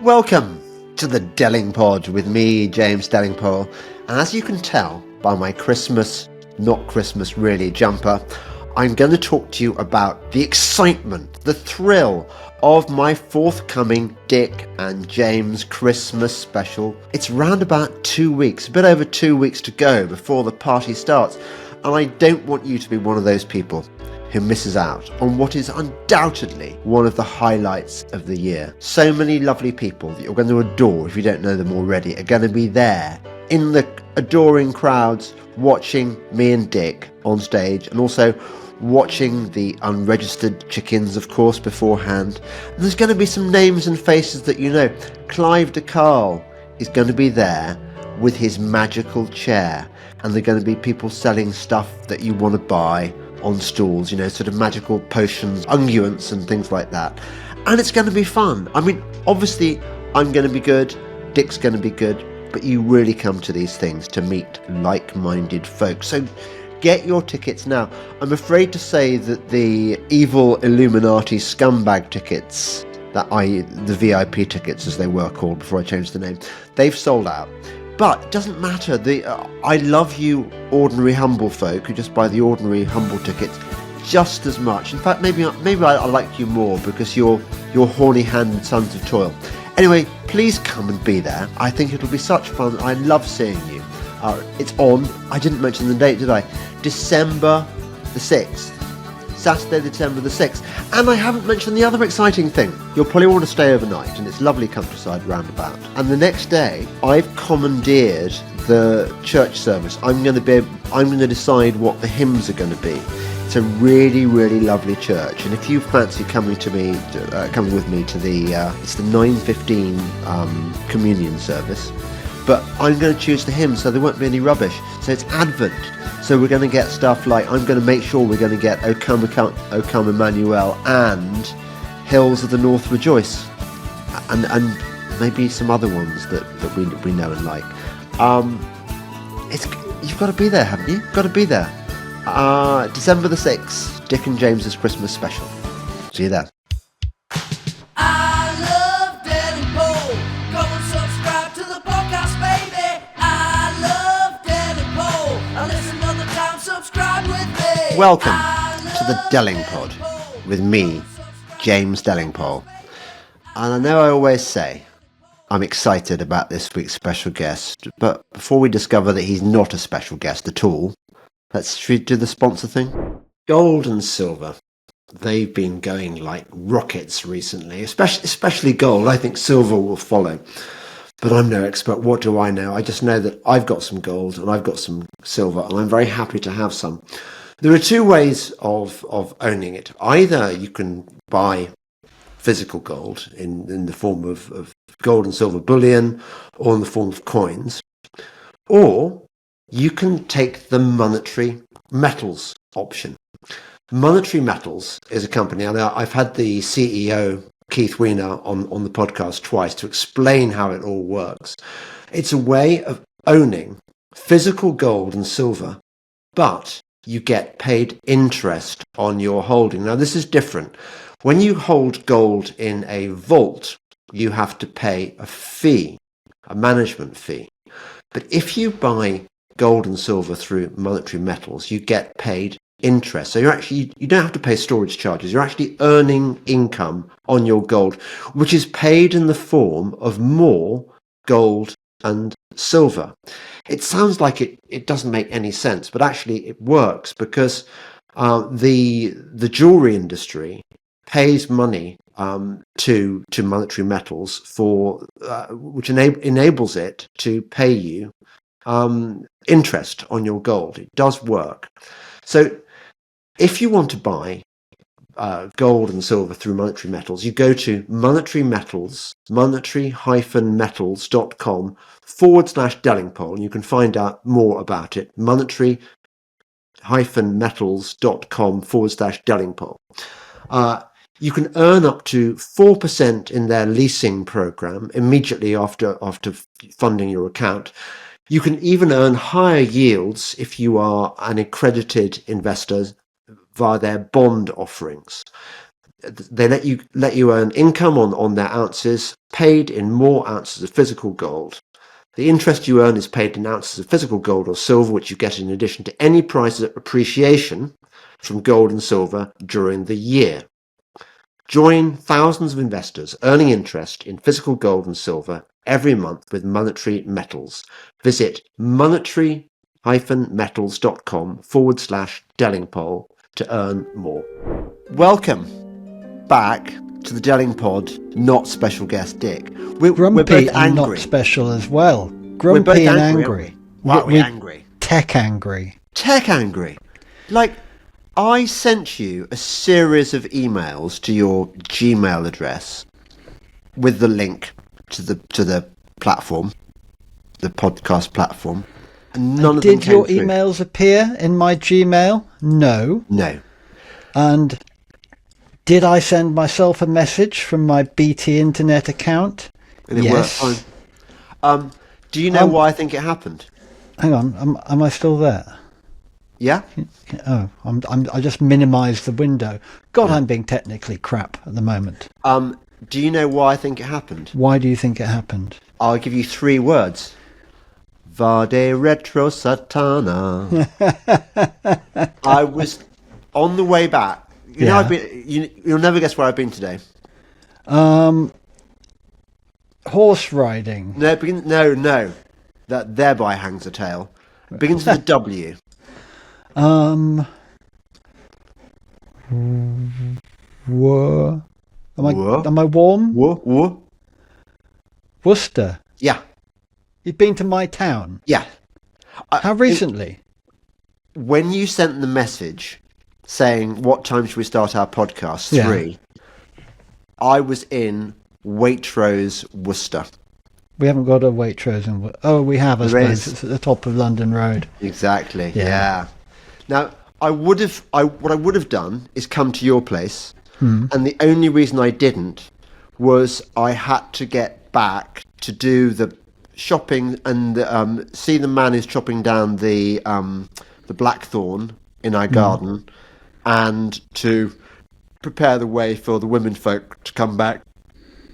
Welcome to the Delingpole with me, James Delingpole. And as you can tell by my Christmas, not Christmas really jumper, I'm going to talk to you about the excitement, the thrill of my forthcoming Dick and James Christmas special. It's round about 2 weeks, a bit over 2 weeks to go before the party starts. And I don't want you to be one of those people who misses out on what is undoubtedly one of the highlights of the year. So many lovely people that you're going to adore, if you don't know them already, are going to be there in the adoring crowds watching me and Dick on stage, and also watching the unregistered chickens, of course, beforehand. And there's going to be some names and faces that you know. Clive de Carl is going to be there with his magical chair, and there are going to be people selling stuff that you want to buy on stalls, you know, sort of magical potions, unguents and things like that. And it's going to be fun. I mean, obviously I'm going to be good, Dick's going to be good, but you really come to these things to meet like-minded folks. So get your tickets now. I'm afraid to say that the evil Illuminati scumbag tickets, the VIP tickets as they were called before I changed the name, they've sold out. But it doesn't matter. I love you ordinary humble folk who just buy the ordinary humble tickets just as much. In fact, maybe I like you more because you're horny-handed sons of toil. Anyway, please come and be there. I think it'll be such fun. I love seeing you. It's on, I didn't mention the date, did I? December the 6th. Saturday, December the 6th. And I haven't mentioned the other exciting thing. You'll probably want to stay overnight, and it's lovely countryside roundabout. And the next day, I've commandeered the church service. I'm going to decide what the hymns are going to be. It's a really, really lovely church. And if you fancy coming with me to it's the 9:15 communion service. But I'm going to choose the hymns, so there won't be any rubbish. So it's Advent. So we're going to get stuff like, I'm going to make sure we're going to get O Come Emmanuel and Hills of the North Rejoice, and maybe some other ones that we know and like. You've got to be there, haven't you? Got to be there. December the 6th, Dick and James's Christmas special. See you there. I love Delingpole. Go and subscribe to the podcast, baby. I love Delingpole. And listen all the time, subscribe with me. Welcome to the Delingpole with me, James Delingpole. And I know I always say I'm excited about this week's special guest, but before we discover that he's not a special guest at all, let's do the sponsor thing. Gold and silver. They've been going like rockets recently, especially gold. I think silver will follow. But I'm no expert. What do I know? I just know that I've got some gold and I've got some silver, and I'm very happy to have some. There are two ways of owning it. Either you can buy physical gold in the form of gold and silver bullion, or in the form of coins, or you can take the monetary metals option. Monetary Metals is a company, and I've had the CEO, Keith Weiner, on the podcast twice to explain how it all works. It's a way of owning physical gold and silver, but you get paid interest on your holding. Now, this is different. When you hold gold in a vault, you have to pay a fee, a management fee. But if you buy gold and silver through Monetary Metals, you get paid interest. So you don't have to pay storage charges. You're actually earning income on your gold, which is paid in the form of more gold and silver. It sounds like it doesn't make any sense, but actually it works because the jewelry industry pays money to Monetary Metals for which enables it to pay you interest on your gold. It does work. So if you want to buy gold and silver through Monetary Metals, you go to Monetary Metals, monetary-metals.com/Delingpole, and you can find out more about it. monetary-metals.com/Delingpole. You can earn up to 4% in their leasing program immediately after funding your account. You can even earn higher yields if you are an accredited investor via their bond offerings. they let you earn income on their ounces, paid in more ounces of physical gold. The interest you earn is paid in ounces of physical gold or silver, which you get in addition to any price appreciation from gold and silver during the year. Join thousands of investors earning interest in physical gold and silver every month with Monetary Metals. Visit monetary-metals.com/Delingpole to earn more. Welcome back to the Delingpod, not special guest Dick. We're Grumpy both and angry. not special as well. We're both Grumpy and angry. angry. Why are we We're angry? Tech angry. Tech angry. Like, I sent you a series of emails to your Gmail address with the link to the platform, the podcast platform, and none of them Did came your through. emails appear in my Gmail? No. No. And did I send myself a message from my BT Internet account? And it Yes. worked fine. Do you know why I think it happened? Hang on, am I still there? Yeah? Oh, I just minimised the window. God, I'm being technically crap at the moment. Do you know why I think it happened? Why do you think it happened? I'll give you 3 words. Vade retro satana. I was on the way back. You know, Yeah. you'll never guess where I've been today. Horse riding. No. That thereby hangs a tale. It begins with a W. Whoa. Whoa. Am I warm? Whoa. Worcester. Yeah. You've been to my town. Yeah. How recently? When you sent the message saying, what time should we start our podcast? Yeah. 3. I was in Waitrose, Worcester. We haven't got a Waitrose in... Oh, we have, I There suppose. is. It's at the top of London Road. Exactly. Yeah. Yeah. Now, what I would have done is come to your place, and the only reason I didn't was I had to get back to do the shopping and see the man who's chopping down the blackthorn in our garden, and to prepare the way for the women folk to come back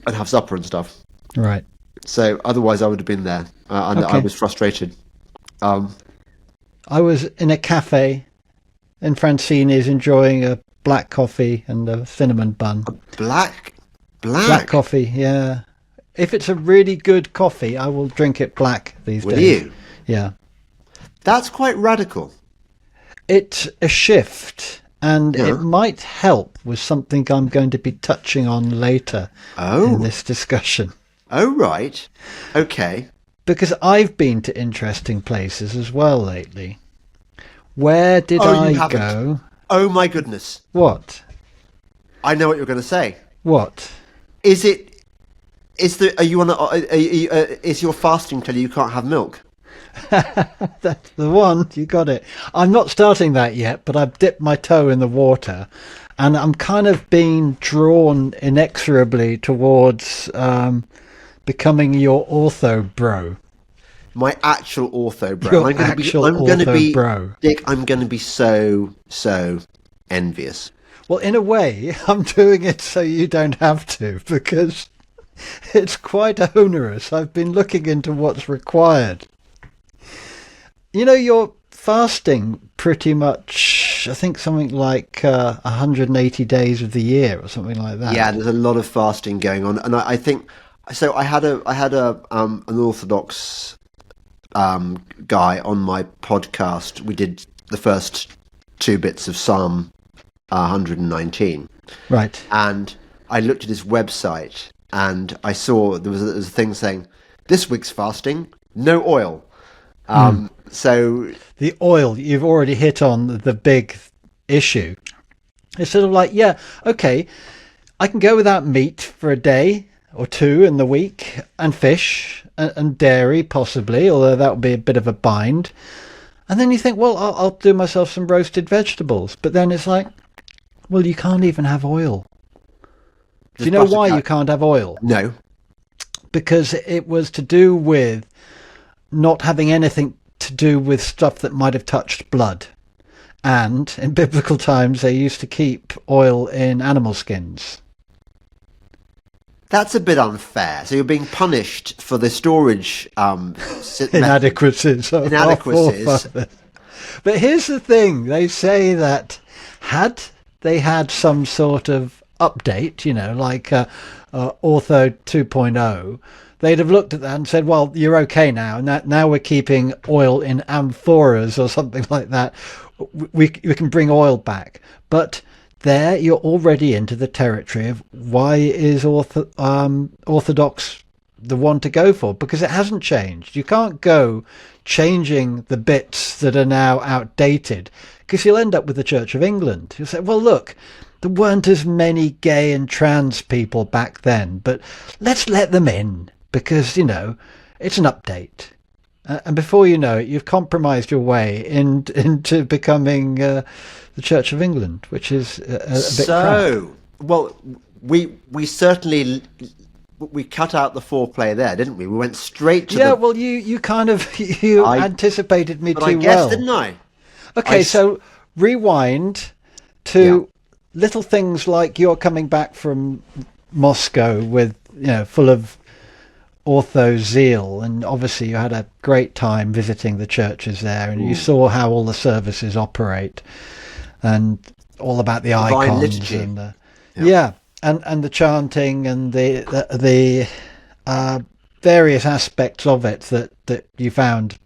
and have supper and stuff. Right. So otherwise, I would have been there, and I Okay. was frustrated. I was in a cafe in Francini's enjoying a black coffee and a cinnamon bun. Black. Black coffee, yeah. If it's a really good coffee, I will drink it black these Will days. you? Yeah. That's quite radical. It's a shift, and Yeah. it might help with something I'm going to be touching on later in this discussion. Oh, right. Okay. Because I've been to interesting places as well lately. Where did Oh, you I haven't. go? Oh, my goodness. What? I know what you're going to say. What? Is your fasting till you can't have milk? That's the one. You got it. I'm not starting that yet, but I've dipped my toe in the water, and I'm kind of being drawn inexorably towards becoming your ortho bro. My actual ortho bro. Your I'm gonna actual I'm going to ortho be, bro. Dick, I'm going to be so envious. Well, in a way, I'm doing it so you don't have to, because it's quite onerous. I've been looking into what's required. You know, you're fasting pretty much, I think something like 180 days of the year or something like that. Yeah, there's a lot of fasting going on, and I think so. I had an Orthodox guy on my podcast. We did the first 2 bits of Psalm 119, Right. and I looked at his website and I saw there was a thing saying this week's fasting, no oil. So The oil, you've already hit on the big issue. It's sort of like, yeah, okay, I can go without meat for a day or 2 in the week, and fish and dairy possibly, although that would be a bit of a bind. And then you think, well, I'll do myself some roasted vegetables. But then it's like, well, you can't even have oil. Do you know butter why cut- you can't have oil? no, Because it was to do with not having anything to do with stuff that might have touched blood. And in biblical times, they used to keep oil in animal skins. That's a bit unfair. So you're being punished for the storage Inadequacies. Of our inadequacies. forefathers. But here's the thing. They say that had they had some sort of update, like Ortho 2.0, they'd have looked at that and said, well, you're okay now. Now we're keeping oil in amphoras or something like that. We can bring oil back. But there you're already into the territory of why is Orthodox the one to go for? Because it hasn't changed. You can't go changing the bits that are now outdated, because you'll end up with the Church of England. You'll say, well, look, there weren't as many gay and trans people back then, but let's let them in because, it's an update. And before you know it, you've compromised your way into becoming the Church of England, which is a bit crap. Well, we certainly we cut out the foreplay there, didn't we? We went straight to well, you kind of anticipated me too well. I guess, didn't I? Okay, so rewind to little things like you're coming back from Moscow with full of ortho zeal, and obviously you had a great time visiting the churches there, and you saw how all the services operate, and all about the Divine icons liturgy. and and the chanting and the various aspects of it that you found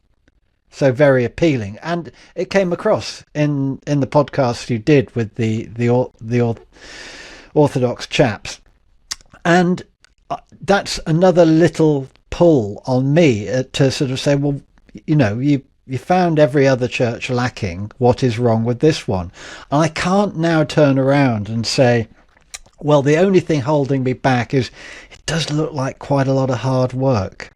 so very appealing, and it came across in the podcast you did with the Orthodox chaps, and that's another little pull on me to sort of say, well, you found every other church lacking. What is wrong with this one? And I can't now turn around and say, well, the only thing holding me back is it does look like quite a lot of hard work.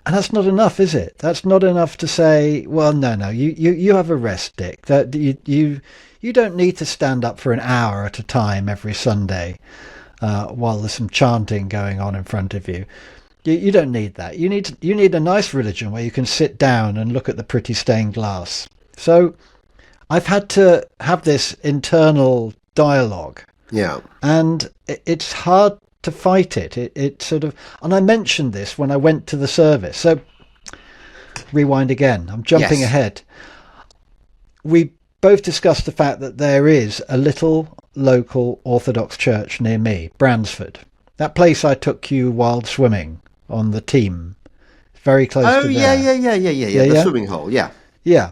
And that's not enough, is it? That's not enough to say, well, no, you have a rest, Dick. That you don't need to stand up for an hour at a time every Sunday while there's some chanting going on in front of you. You don't need that. You need a nice religion where you can sit down and look at the pretty stained glass. So I've had to have this internal dialogue. Yeah. And it's hard to fight it. It sort of, and I mentioned this when I went to the service. So rewind again. I'm jumping ahead. We both discussed the fact that there is a little local Orthodox church near me, Bransford. That place I took you while swimming on the team. Very close to there. Yeah. The swimming hole, yeah. Yeah.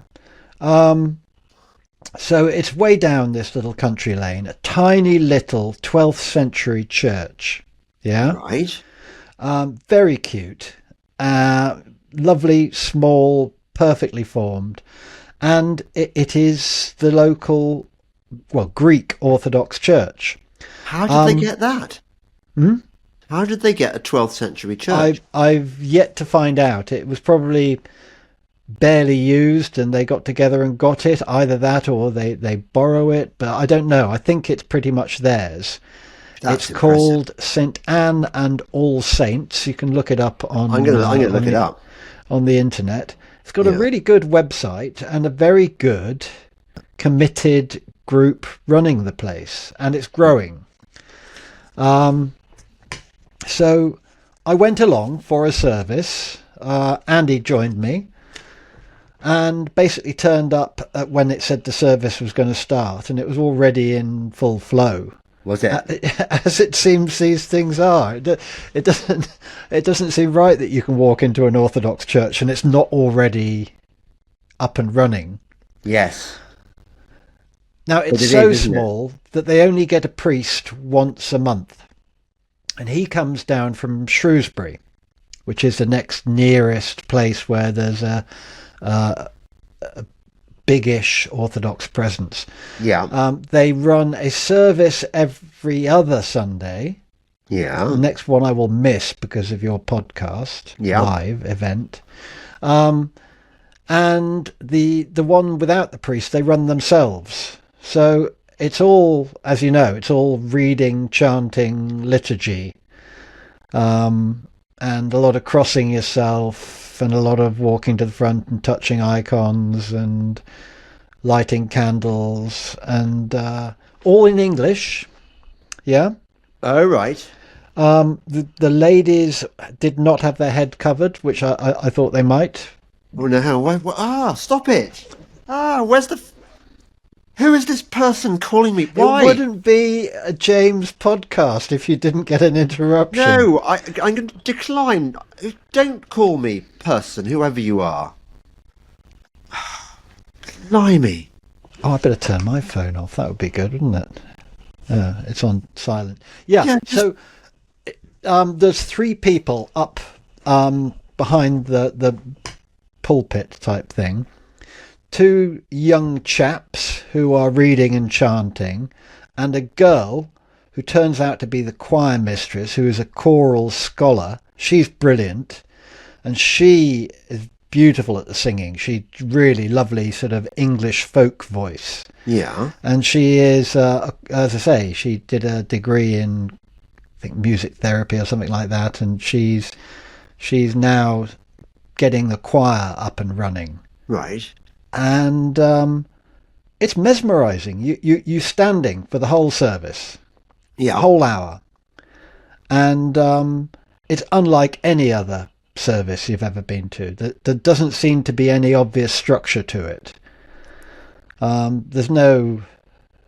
So it's way down this little country lane, a tiny little 12th century church. Yeah. Right. Very cute. Lovely, small, perfectly formed. And it is the local, Greek Orthodox church. How did they get that? How did they get a 12th century church? I've yet to find out. It was probably barely used and they got together and got it. Either that or they borrow it, but I don't know. I think it's pretty much theirs. That's it's called St. Anne and All Saints. You can look it up on I'm gonna look it up on the internet. It's got a really good website and a very good committed group running the place, and it's growing. So I went along for a service. Andy joined me and basically turned up when it said the service was going to start, and it was already in full flow. Was it? As it seems these things are. It doesn't seem right that you can walk into an Orthodox church and it's not already up and running. Yes. Now, it's so small that they only get a priest once a month. And he comes down from Shrewsbury, which is the next nearest place where there's a big-ish Orthodox presence. Yeah. They run a service every other Sunday. Yeah. The next one I will miss because of your podcast live event. And the one without the priest, they run themselves. So it's all, as you know, it's all reading, chanting, liturgy, and a lot of crossing yourself, and a lot of walking to the front and touching icons, and lighting candles, and all in English. Yeah. Oh, right. The ladies did not have their head covered, which I thought they might. Oh, no. Stop it. Where's who is this person calling me? Why? It wouldn't be a James podcast if you didn't get an interruption. No, I'm going to decline. Don't call me person, whoever you are. Blimey. Oh, I better turn my phone off. That would be good, wouldn't it? It's on silent. Yeah. So there's three people up behind the pulpit type thing. Two young chaps who are reading and chanting, and a girl who turns out to be the choir mistress, who is a choral scholar. She's brilliant, and she is beautiful at the singing. She's really lovely sort of English folk voice. Yeah. And she is, as I say, she did a degree in, I think, music therapy or something like that, and she's now getting the choir up and running. Right. And it's mesmerising. You standing for the whole service, Yeah. the whole hour, and it's unlike any other service you've ever been to. There doesn't seem to be any obvious structure to it. There's no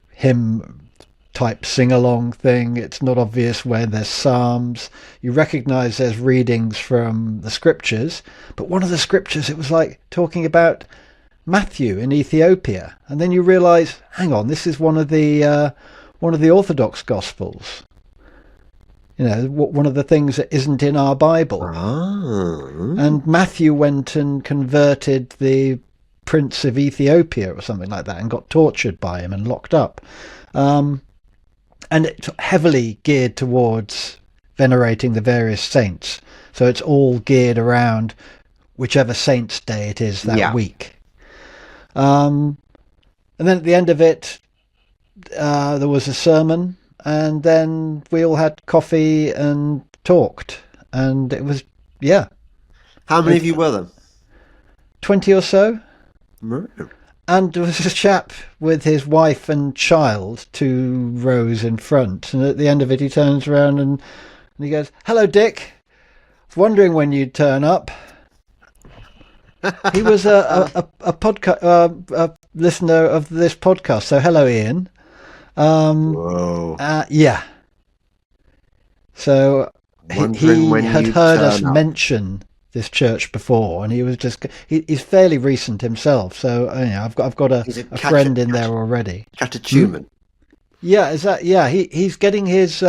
hymn type sing-along thing. It's not obvious where there's psalms. You recognise there's readings from the scriptures, but one of the scriptures, it was like talking about Matthew in Ethiopia, and then you realise, hang on, this is one of the Orthodox Gospels. You know, one of the things that isn't in our Bible. Oh. And Matthew went and converted the Prince of Ethiopia or something like that, and got tortured by him and locked up. And it's heavily geared towards venerating the various saints. So it's all geared around whichever saint's day it is that week. And then at the end of it, there was a sermon, and then we all had coffee and talked, and it was, How many of you were there? 20 or so. Right. And there was a chap with his wife and child 2 rows in front, and at the end of it he turns around and he goes, "Hello, Dick. I was wondering when you'd turn up." He was a listener of this podcast, so hello, Ian. Whoa. Yeah. So Wondering he when had you'd heard us turn up. mention this church before, and he was he's fairly recent himself, so I've got a friend in there already. Catechumen. Yeah, is that? Yeah, he's getting his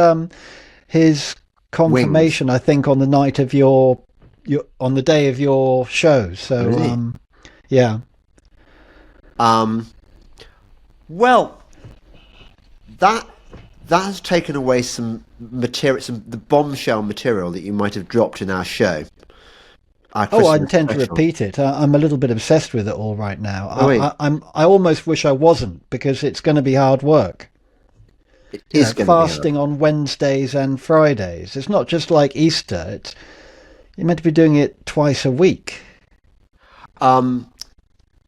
confirmation, I think, on the night of your on the day of your show. So Really? yeah. Well, that has taken away some material, the bombshell material that you might have dropped in our show. Our Oh, I Christmas intend to special. repeat it. I'm a little bit obsessed with it all right now. Oh, wait. I almost wish I wasn't, because it's going to be hard work. It You is know, going fasting on Wednesdays and Fridays. It's not just like Easter. You're meant to be doing it twice a week. You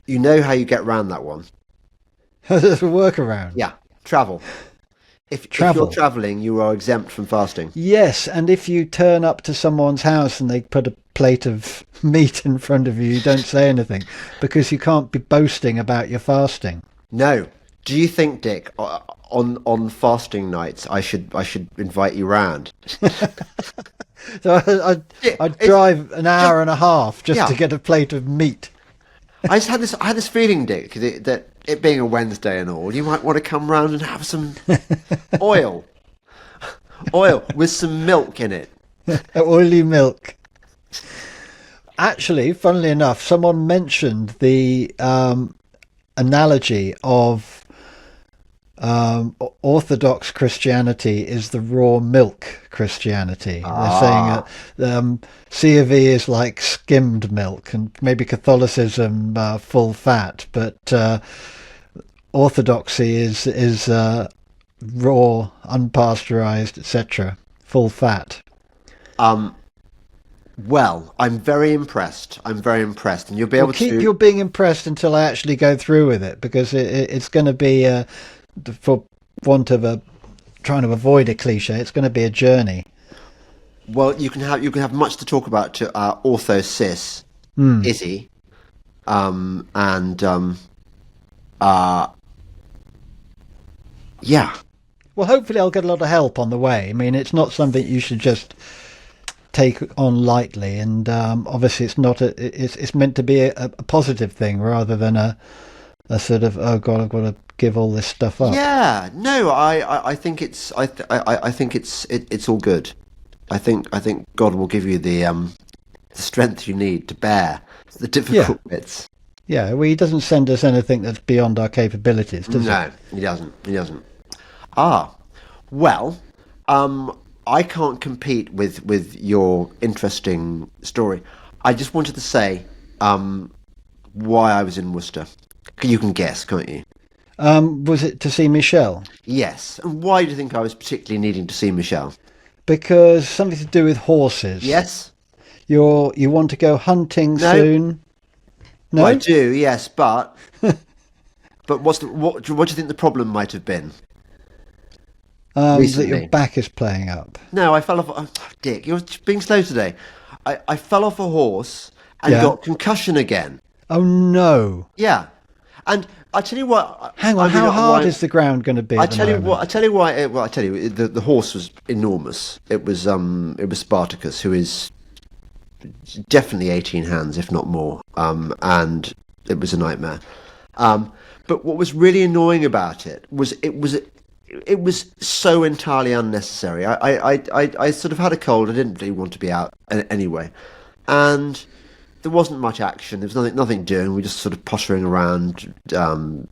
know how you get around that one? There's a workaround. Yeah, travel. If Travel. you're travelling, you are exempt from fasting. Yes, and if you turn up to someone's house and they put a plate of meat in front of you, you don't say anything, because you can't be boasting about your fasting. No. Do you think, Dick, on fasting nights, I should invite you round? So I'd drive an hour and a half just Yeah. to get a plate of meat. I had this feeling, Dick, that it being a Wednesday and all, you might want to come round and have some oil with some milk in it. Oily milk. Actually, funnily enough, someone mentioned the analogy of Orthodox Christianity is the raw milk Christianity. They're saying C of E is like skimmed milk, and maybe Catholicism full fat, but Orthodoxy is raw, unpasteurized, etc., full fat. Well, I'm very impressed. I'm very impressed, and you'll be Well, able keep to. your being impressed until I actually go through with it, because it's going to be, for want of a trying to avoid a cliche, it's going to be a journey. Well, you can have much to talk about to ortho cis Izzy, and yeah. Well, hopefully I'll get a lot of help on the way. I mean, it's not something you should just take on lightly, and obviously it's not it's meant to be a positive thing rather than a sort of, oh God, I've got to give all this stuff up. Yeah, no, I think I think it's all good. I think God will give you the strength you need to bear the difficult bits. Yeah, well, he doesn't send us anything that's beyond our capabilities, does he? No, he doesn't. He doesn't. Ah, well, I can't compete with your interesting story. I just wanted to say why I was in Worcester. You can guess, can't you? Was it to see Michelle? Yes. And why do you think I was particularly needing to see Michelle? Because something to do with horses. Yes. You want to go hunting No. soon? No. Well, I do. Yes, but what do you think the problem might have been? That recently? your back is playing up. No, I fell off. Oh, Dick, you're being slow today. I fell off a horse and Yeah. got concussion again. Oh no! Yeah, and I tell you what. Hang on, how hard is the ground going to be? I at the tell you moment? what. I tell you why. Well, I tell you, the horse was enormous. It was Spartacus, who is definitely 18 hands, if not more. And it was a nightmare. But what was really annoying about it was it was so entirely unnecessary. I sort of had a cold. I didn't really want to be out anyway, and there wasn't much action. There was nothing doing. We were just sort of pottering around, and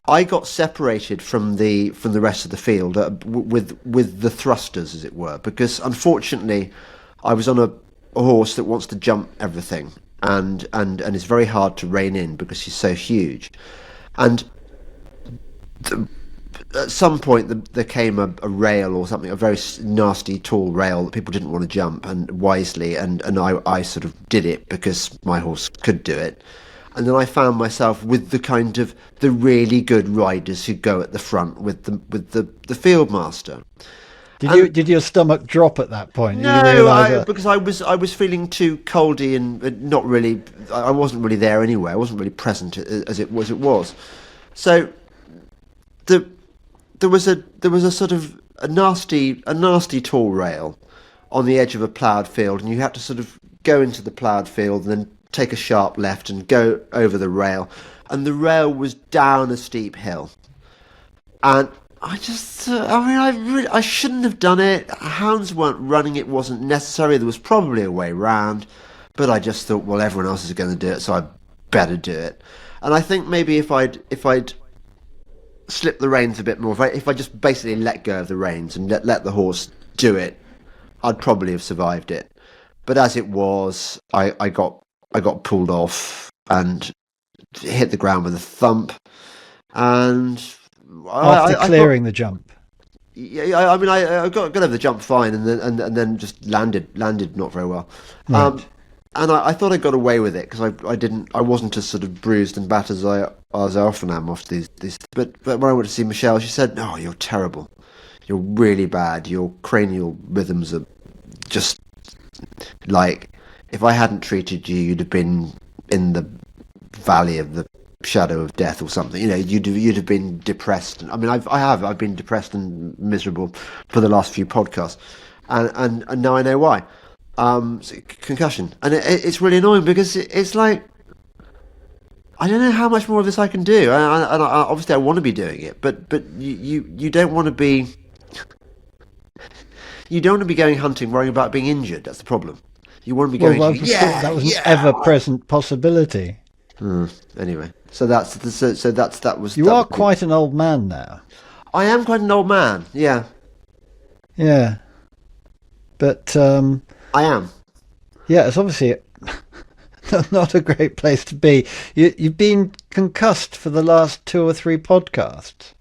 I got separated from the rest of the field with the thrusters, as it were, because unfortunately I was on a horse that wants to jump everything, and it's very hard to rein in because she's so huge, and at some point there came a rail or something, a very nasty tall rail that people didn't want to jump, and wisely, and I sort of did it because my horse could do it. And then I found myself with the really good riders who go at the front with the field master. Did your stomach drop at that point? Did you No, realise that? because I was feeling too coldy and not really. I wasn't really there anyway. I wasn't really present as it was. So there was a sort of a nasty tall rail on the edge of a ploughed field, and you had to sort of go into the ploughed field and then take a sharp left and go over the rail, and the rail was down a steep hill, and I just I shouldn't have done it. Hounds weren't running, it wasn't necessary. There was probably a way round, but I just thought, well, everyone else is going to do it, so I better do it. And I think maybe if I'd slip the reins a bit more, if I just basically let go of the reins and let the horse do it, I'd probably have survived it. But as it was, I got pulled off and hit the ground with a thump, and After clearing the jump. Yeah, I mean, I got over the jump fine, and then just landed not very well. Right. And I thought I got away with it because I wasn't as sort of bruised and battered as I often am after these. But when I went to see Michelle, she said, "No, you're terrible. You're really bad. Your cranial rhythms are just like, if I hadn't treated you, you'd have been in the valley of the shadow of death or something. You know, you'd have been depressed. I mean, I've been depressed and miserable for the last few podcasts, and now I know why. So concussion, and it's really annoying because it's like, I don't know how much more of this I can do. And obviously I want to be doing it, but you don't want to be. You don't want to be going hunting worrying about being injured. That's the problem. You want to be going. That was an ever-present possibility. Anyway, so that was. You are quite an old man now. I am quite an old man. Yeah. Yeah. But I am. yeah, it's obviously not a great place to be. You've been concussed for the last 2 or 3 podcasts.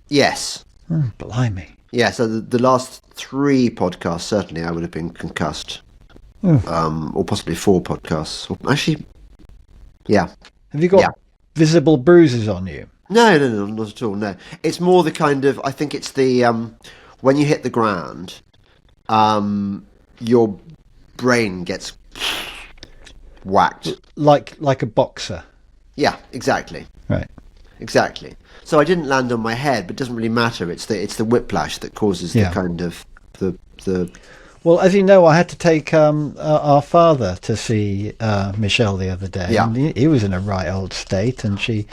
Yes. Blimey. Yeah, so the last 3 podcasts, certainly I would have been concussed. Or possibly 4 podcasts. Or actually, yeah. Have you got Yeah. visible bruises on you? No, not at all, no. It's more the kind of, I think it's the, when you hit the ground, your brain gets whacked. Like a boxer. Yeah, exactly. Right. Exactly. So I didn't land on my head, but it doesn't really matter. It's the whiplash that causes the kind of the. Well, as you know, I had to take our father to see Michelle the other day. Yeah. And he was in a right old state, and she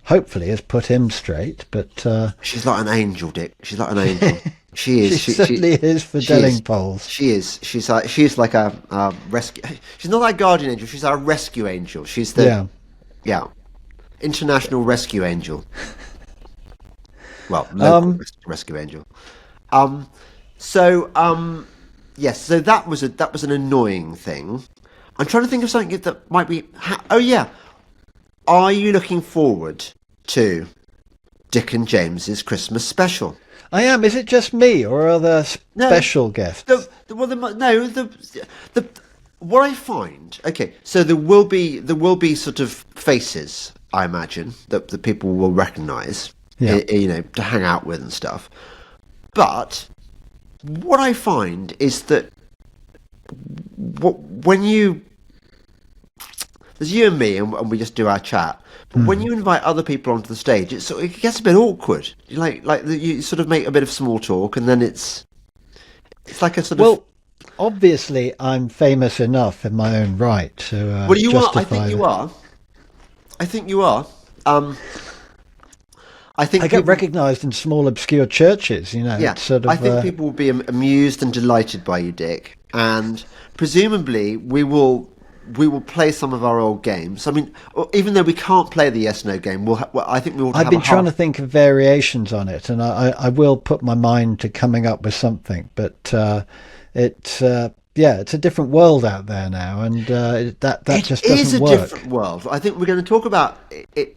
hopefully has put him straight. But She's like an angel, Dick. She's like an angel. She is. she certainly is for Delingpoles. She is. She's like a rescue. She's not like guardian angel. She's our rescue angel. She's the international rescue angel. Well, local rescue angel. Yes. So that was an annoying thing. I'm trying to think of something that might be. Oh yeah. Are you looking forward to Dick and James's Christmas special? I am. Is it just me, or are there special guests? What I find. Okay, so there will be sort of faces, I imagine, that the people will recognise. Yeah. To hang out with and stuff. But what I find is that when there's you and me, and we just do our chat. But when you invite other people onto the stage, it gets a bit awkward. You sort of make a bit of small talk, and then it's like a sort of. Well, obviously, I'm famous enough in my own right to. Well, you are. I justify think you that. are. I think you are. I think I get recognised in small, obscure churches. Yeah, it's sort of, I think people will be amused and delighted by you, Dick, and presumably we will play some of our old games. I mean, even though we can't play the yes/no game, I think we will. I've been trying to think of variations on it, and I will put my mind to coming up with something. But it's a different world out there now, and that just doesn't work. It is a different world. I think we're going to talk about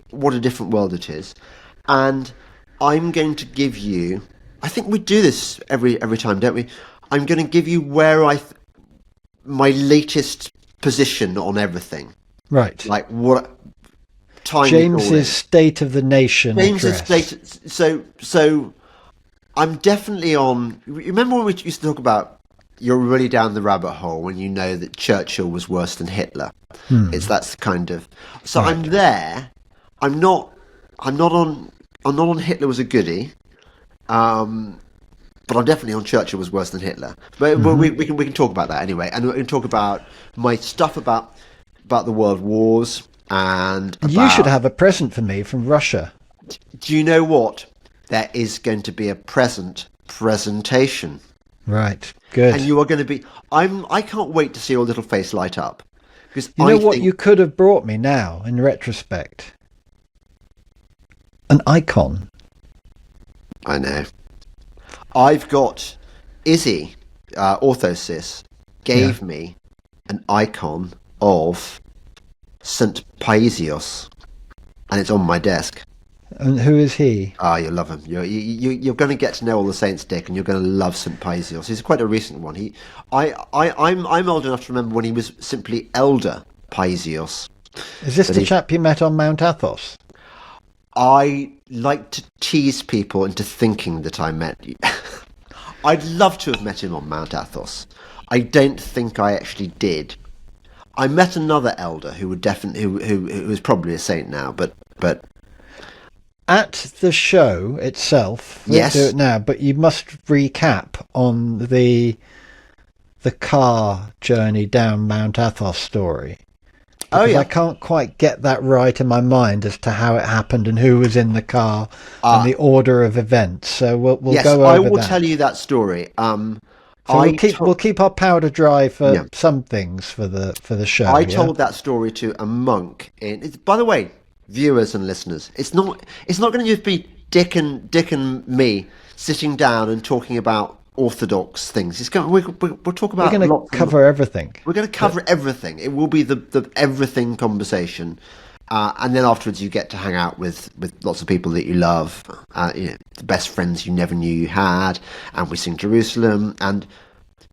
what a different world it is, and I'm going to give you. I think we do this every time, don't we? I'm going to give you my latest position on everything. Right. Like what time James's State of the Nation James's address. So I'm definitely on. Remember when we used to talk about you're really down the rabbit hole when you know that Churchill was worse than Hitler. That's kind of. So Right. I'm there. I'm not on Hitler was a goodie. But I'm definitely on Churchill was worse than Hitler. But we can talk about that anyway, and we can talk about my stuff about the world wars and. You should have a present for me from Russia. Do you know what? There is going to be a presentation. Right. Good. And you are going to be. I can't wait to see your little face light up, because You know what you could have brought me now, in retrospect? An icon. I know. I've got Izzy, Orthosis, gave me an icon of St. Paisios, and it's on my desk. And who is he? Ah, you'll love him. You're going to get to know all the saints, Dick, and you're going to love St. Paisios. He's quite a recent one. I'm old enough to remember when he was simply Elder Paisios. Is this the chap you met on Mount Athos? I like to tease people into thinking that I met you. I'd love to have met him on Mount Athos. I don't think I actually did. I met another elder who would definitely who is probably a saint now, but at the show itself. Yes. We'll do it now, but you must recap on the car journey down Mount Athos story. Because I can't quite get that right in my mind as to how it happened and who was in the car and the order of events. So we'll go over that. I will tell you that story. We'll keep our powder dry for some things for the show. I told that story to a monk by the way, viewers and listeners, it's not going to just be Dick and me sitting down and talking about orthodox things. We'll talk about. We're going to cover everything. We're going to cover everything. It will be the everything conversation, And then afterwards, you get to hang out with lots of people that you love, the best friends you never knew you had, and we sing Jerusalem. And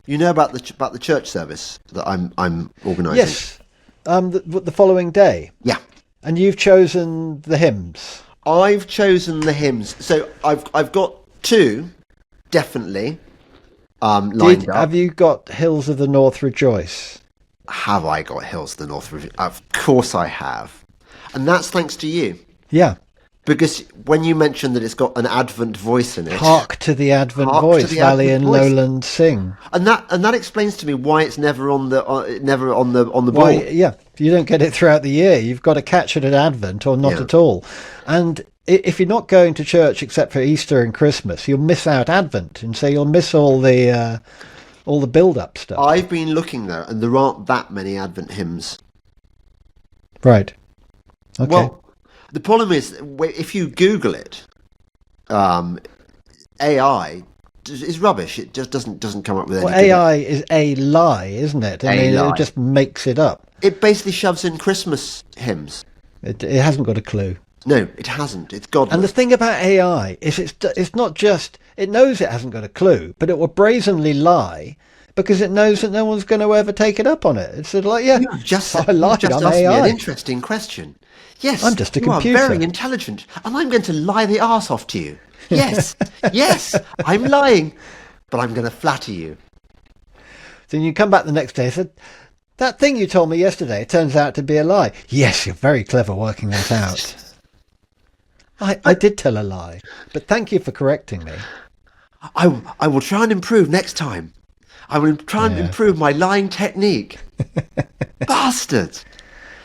you know about the church service that I'm organising. Yes, the following day. Yeah, And you've chosen the hymns. I've chosen the hymns. So I've got two, definitely, lined up. Have you got Hills of the North Rejoice? Have I got Hills of the North? Of course I have. And that's thanks to you. Yeah. Because when you mentioned that it's got an Advent voice in it, Hark to the Advent Hark to voice, the Valley Advent and voice. Lowland sing. and that explains to me why it's never on the board. Why, yeah, you don't get it throughout the year. You've got to catch it at Advent or not Yeah. at all. And if you're not going to church except for Easter and Christmas, you'll miss out Advent, and so you'll miss all the build-up stuff. I've been looking though, and there aren't that many Advent hymns. Right. Okay. Well, the problem is if you Google it, AI is rubbish. It just doesn't come up with anything. AI is a lie, isn't it? I mean, lie. it just makes it up. It basically shoves in Christmas hymns. It hasn't got a clue. No, it hasn't. It's godless. And the thing about AI is it's not just, it knows it hasn't got a clue, but it will brazenly lie because it knows that no one's going to ever take it up on it. It's sort of like, yeah, You've just I lied, asked I'm me AI. an interesting question. Yes, I'm just a you computer. are very intelligent, and I'm going to lie the arse off to you. Yes, yes, I'm lying, but I'm going to flatter you. Then you come back the next day and said, that thing you told me yesterday turns out to be a lie. Yes, you're very clever working that out. I did tell a lie, but thank you for correcting me. I will try and improve next time. I will try and improve my lying technique. Bastard!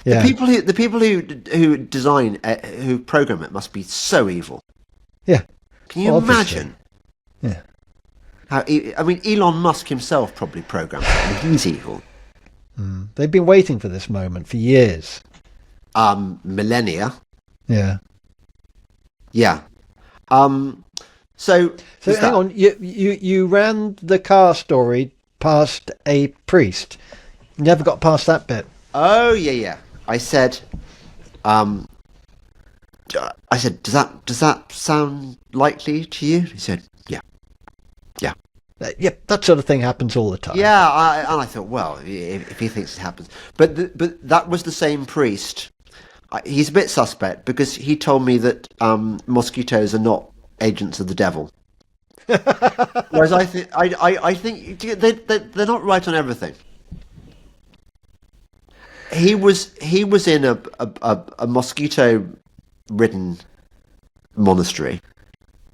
Yeah. The people who design who program it must be so evil. Yeah. Can you Well, obviously. imagine? Yeah. I mean, Elon Musk himself probably programmed it. I mean, he's evil. They've been waiting for this moment for years. Millennia. Yeah. Yeah. So hang on, you ran the car story past a priest. Never got past that bit. Oh yeah. I said, does that sound likely to you? He said, yeah. Yeah, that sort of thing happens all the time. Yeah, and I thought, well, if he thinks it happens, but that was the same priest. He's a bit suspect because he told me that mosquitoes are not agents of the devil. Whereas I think they're not right on everything. He was in a mosquito-ridden monastery,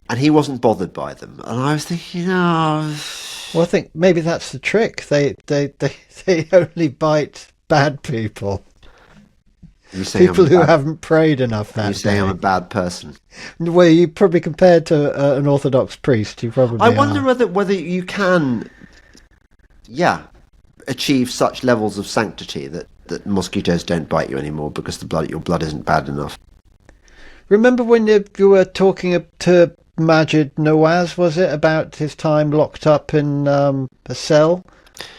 and he wasn't bothered by them. And I was thinking, Well, I think maybe that's the trick. They only bite bad people. you say People who haven't prayed enough that you say day. I'm a bad person. Well, you probably compared to an Orthodox priest, you probably I wonder are. whether you can, achieve such levels of sanctity that mosquitoes don't bite you anymore because your blood isn't bad enough. Remember when you were talking to Majid Nawaz, was it, about his time locked up in a cell?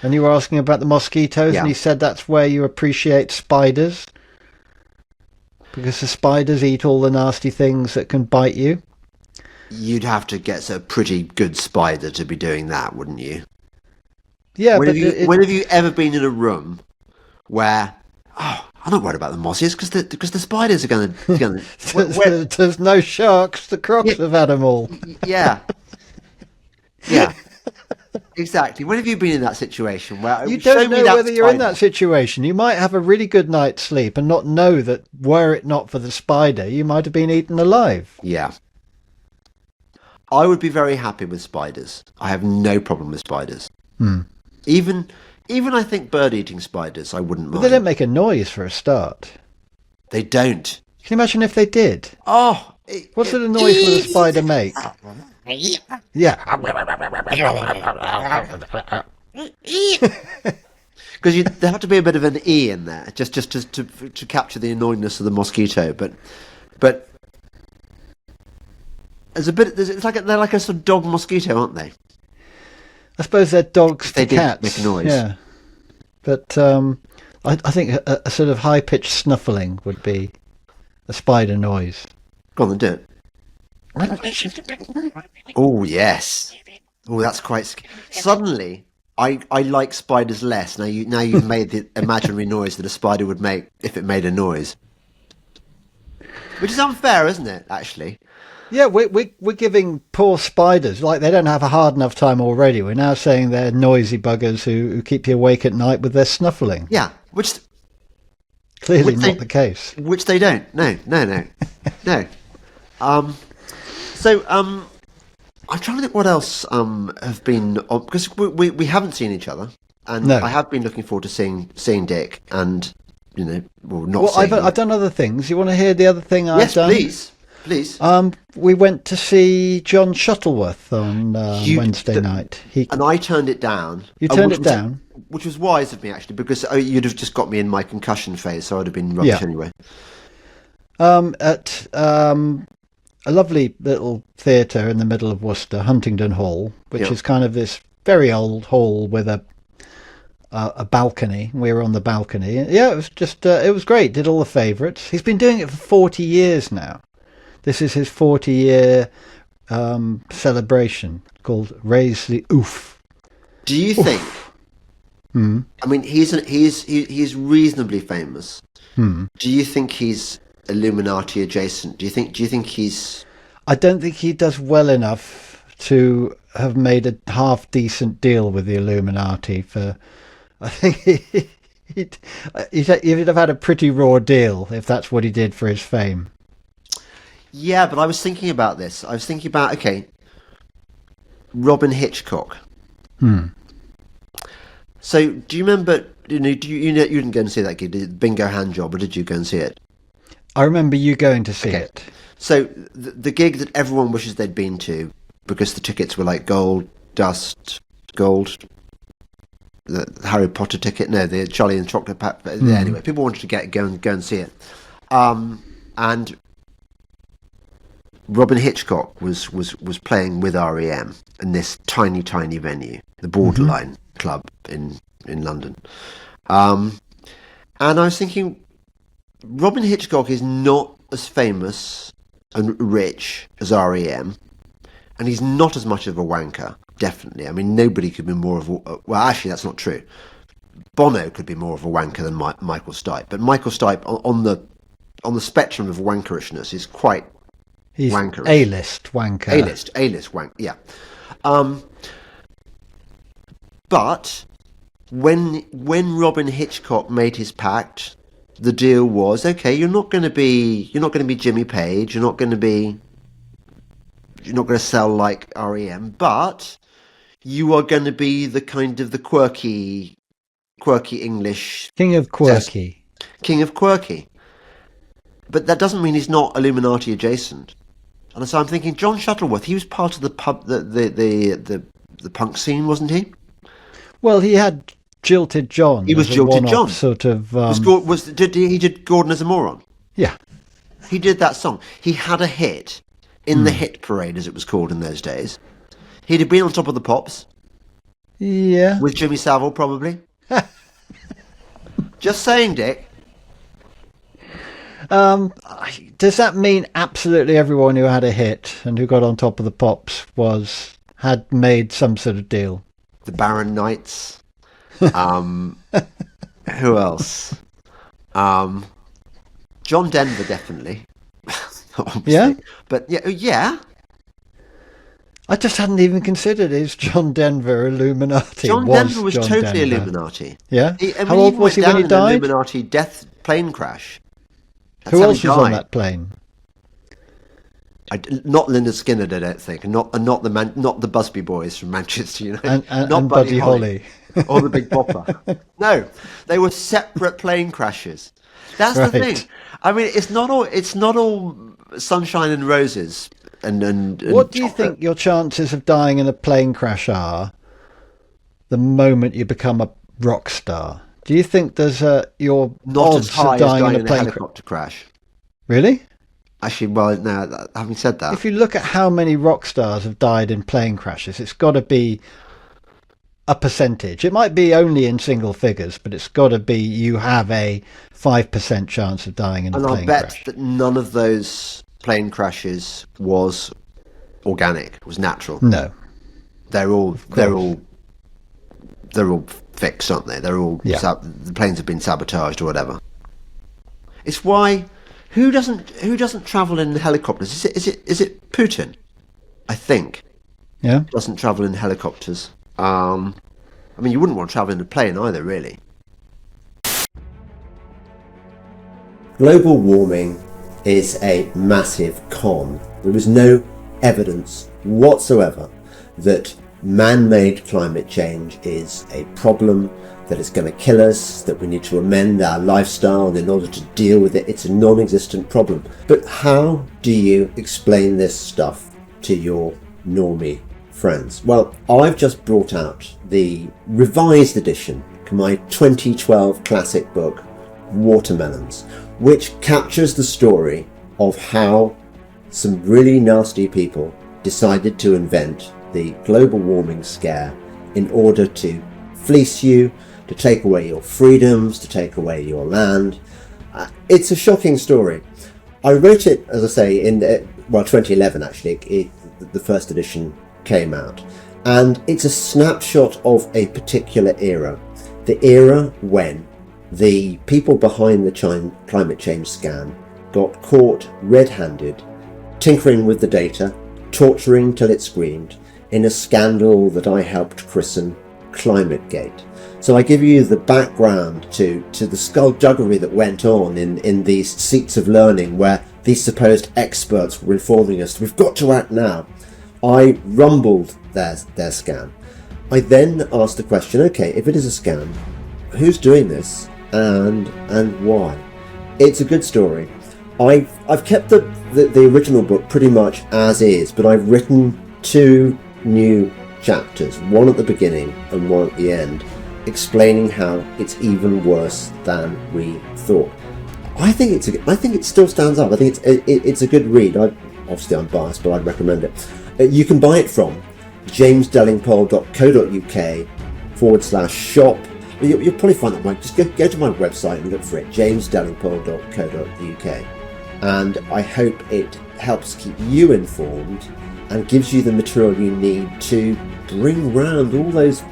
And you were asking about the mosquitoes, Yeah. and he said that's where you appreciate spiders. Because the spiders eat all the nasty things that can bite you. You'd have to get a pretty good spider to be doing that, wouldn't you? Yeah, When but have you ever been in a room where, I'm not worried about the mosses because the spiders are going to. there's no sharks. The crocs have had them all. Yeah, exactly. When have you been in that situation where You show don't me know that whether you're in spider? that situation. You might have a really good night's sleep and not know that were it not for the spider, you might have been eaten alive. Yeah. I would be very happy with spiders. I have no problem with spiders. Even I think bird-eating spiders, I wouldn't But mind. they don't make a noise for a start. They don't. Can you imagine if they did? Oh, What sort of noise would a spider make? Yeah. because there had to be a bit of an E in there, just to capture the annoyingness of the mosquito. But there's a bit. They're like a sort of dog mosquito, aren't they? I suppose they're dogs They to didn't cats. make a noise. Yeah. But I think a sort of high-pitched snuffling would be a spider noise. Go on, then do it. Oh, yes. Oh, that's quite suddenly. I like spiders less. Now you've made the imaginary noise that a spider would make if it made a noise, which is unfair, isn't it? Actually, Yeah, we're giving poor spiders, like they don't have a hard enough time already. We're now saying they're noisy buggers who keep you awake at night with their snuffling. yeah. Which Clearly which not the case. Which they don't. No. So I'm trying to think what else have been because we haven't seen each other, and No. I have been looking forward to seeing Dick, and not Well, seeing him. I've done other things. You want to hear the other thing I've Yes, done? please. We went to see John Shuttleworth on You- Wednesday night. And I turned it down. You turned which it down? which was wise of me actually, because you'd have just got me in my concussion phase, so I'd have been rubbish Yeah. anyway. At a lovely little theatre in the middle of Worcester, Huntingdon Hall, which Yeah. is kind of this very old hall with a balcony. We were on the balcony. Yeah, it was just it was great. Did all the favourites. He's been doing it for 40 years now. This is his 40-year celebration called Raise the Oof. Do you think? I mean, he's reasonably famous. Do you think he's Illuminati adjacent? Do you think he's? I don't think he does well enough to have made a half decent deal with the Illuminati. I think he'd have had a pretty raw deal if that's what he did for his fame. Yeah, but I was thinking about this. I was thinking about Robin Hitchcock. So, do you remember? You didn't go and see that gig, did you? Bingo hand job, or did you go and see it? I remember you going to see it. So the gig that everyone wishes they'd been to, because the tickets were like gold, gold. The Harry Potter ticket, no, the Charlie and the Chocolate Factory. Anyway, people wanted to go and see it, and Robin Hitchcock was playing with REM in this tiny venue, the Borderline Club in London, and I was thinking, Robin Hitchcock is not as famous and rich as REM, and he's not as much of a wanker. Definitely, I mean, nobody could be more of a... Well, actually, that's not true. Bono could be more of a wanker than Michael Stipe, but Michael Stipe, on the spectrum of wankerishness, is quite He's wankerish. A-list wanker. A-list wank, yeah. But when Robin Hitchcock made his pact, the deal was, okay, you're not going to be Jimmy Page, you're not going to sell like REM, but you are going to be the kind of the quirky English King of quirky. king of quirky. But that doesn't mean he's not Illuminati adjacent. And so I'm thinking, John Shuttleworth, he was part of the punk scene, wasn't he? Well, he had Jilted John. He was as a Jilted one-off John. Sort of. He did Gordon as a Moron? Yeah. He did that song. He had a hit in the hit parade, as it was called in those days. He'd have been on Top of the Pops Yeah. with Jimmy Savile, probably. Just saying, Dick. Does that mean absolutely everyone who had a hit and who got on Top of the Pops had made some sort of deal? The Barron Knights. Who else? John Denver, definitely. Obviously. Yeah? But yeah. I just hadn't even considered, is John Denver Illuminati? John Denver was John totally Denver. Illuminati. Yeah? I mean, How old was he when he an died? Illuminati death plane crash. That's Who how else he was on died. that plane? Not Lynyrd Skynyrd, I don't think, and not the Busby Boys from Manchester United, And not Buddy Holly. or the Big Bopper. No, they were separate plane crashes. That's the Right. thing. I mean, it's not all sunshine and roses. And What do you chocolate. think your chances of dying in a plane crash are the moment you become a rock star? Do you think there's your Not odds as high of as dying dying in a plane crash? helicopter crash. Really? Actually, well, no. Having said that, If you look at how many rock stars have died in plane crashes, it's got to be a percentage. It might be only in single figures, but it's got to be you have a 5% chance of dying in a And I plane bet crash. that none of those plane crashes was organic, was natural. No. They're all fixed, aren't they? They're all Yeah. the planes have been sabotaged or whatever. It's why who doesn't travel in helicopters? Is it Putin? I think Yeah. doesn't travel in helicopters. I mean, you wouldn't want to travel in a plane either, really. Global warming is a massive con. There is no evidence whatsoever that man-made climate change is a problem, that it's going to kill us, that we need to amend our lifestyle in order to deal with it. It's a non-existent problem. But how do you explain this stuff to your normie friends? Well, I've just brought out the revised edition of my 2012 classic book, Watermelons, which captures the story of how some really nasty people decided to invent the global warming scare in order to fleece you, to take away your freedoms, to take away your land. It's a shocking story. I wrote it, as I say, in 2011 actually. The first edition came out, and it's a snapshot of a particular era, the era when the people behind the climate change scam got caught red-handed, tinkering with the data, torturing till it screamed, in a scandal that I helped christen ClimateGate. So I give you the background to the skullduggery that went on in these seats of learning where these supposed experts were informing us, we've got to act now. I rumbled their scam. I then asked the question, okay, if it is a scam, who's doing this and why? It's a good story. I've kept the original book pretty much as is, but I've written 2 new chapters, one at the beginning and one at the end, explaining how it's even worse than we thought. I think it still stands up. I think it's a good read. Obviously I'm biased, but I'd recommend it. You can buy it from jamesdelingpole.co.uk/shop. You'll probably find that just go to my website and look for it, jamesdelingpole.co.uk. And I hope it helps keep you informed and gives you the material you need to bring round all those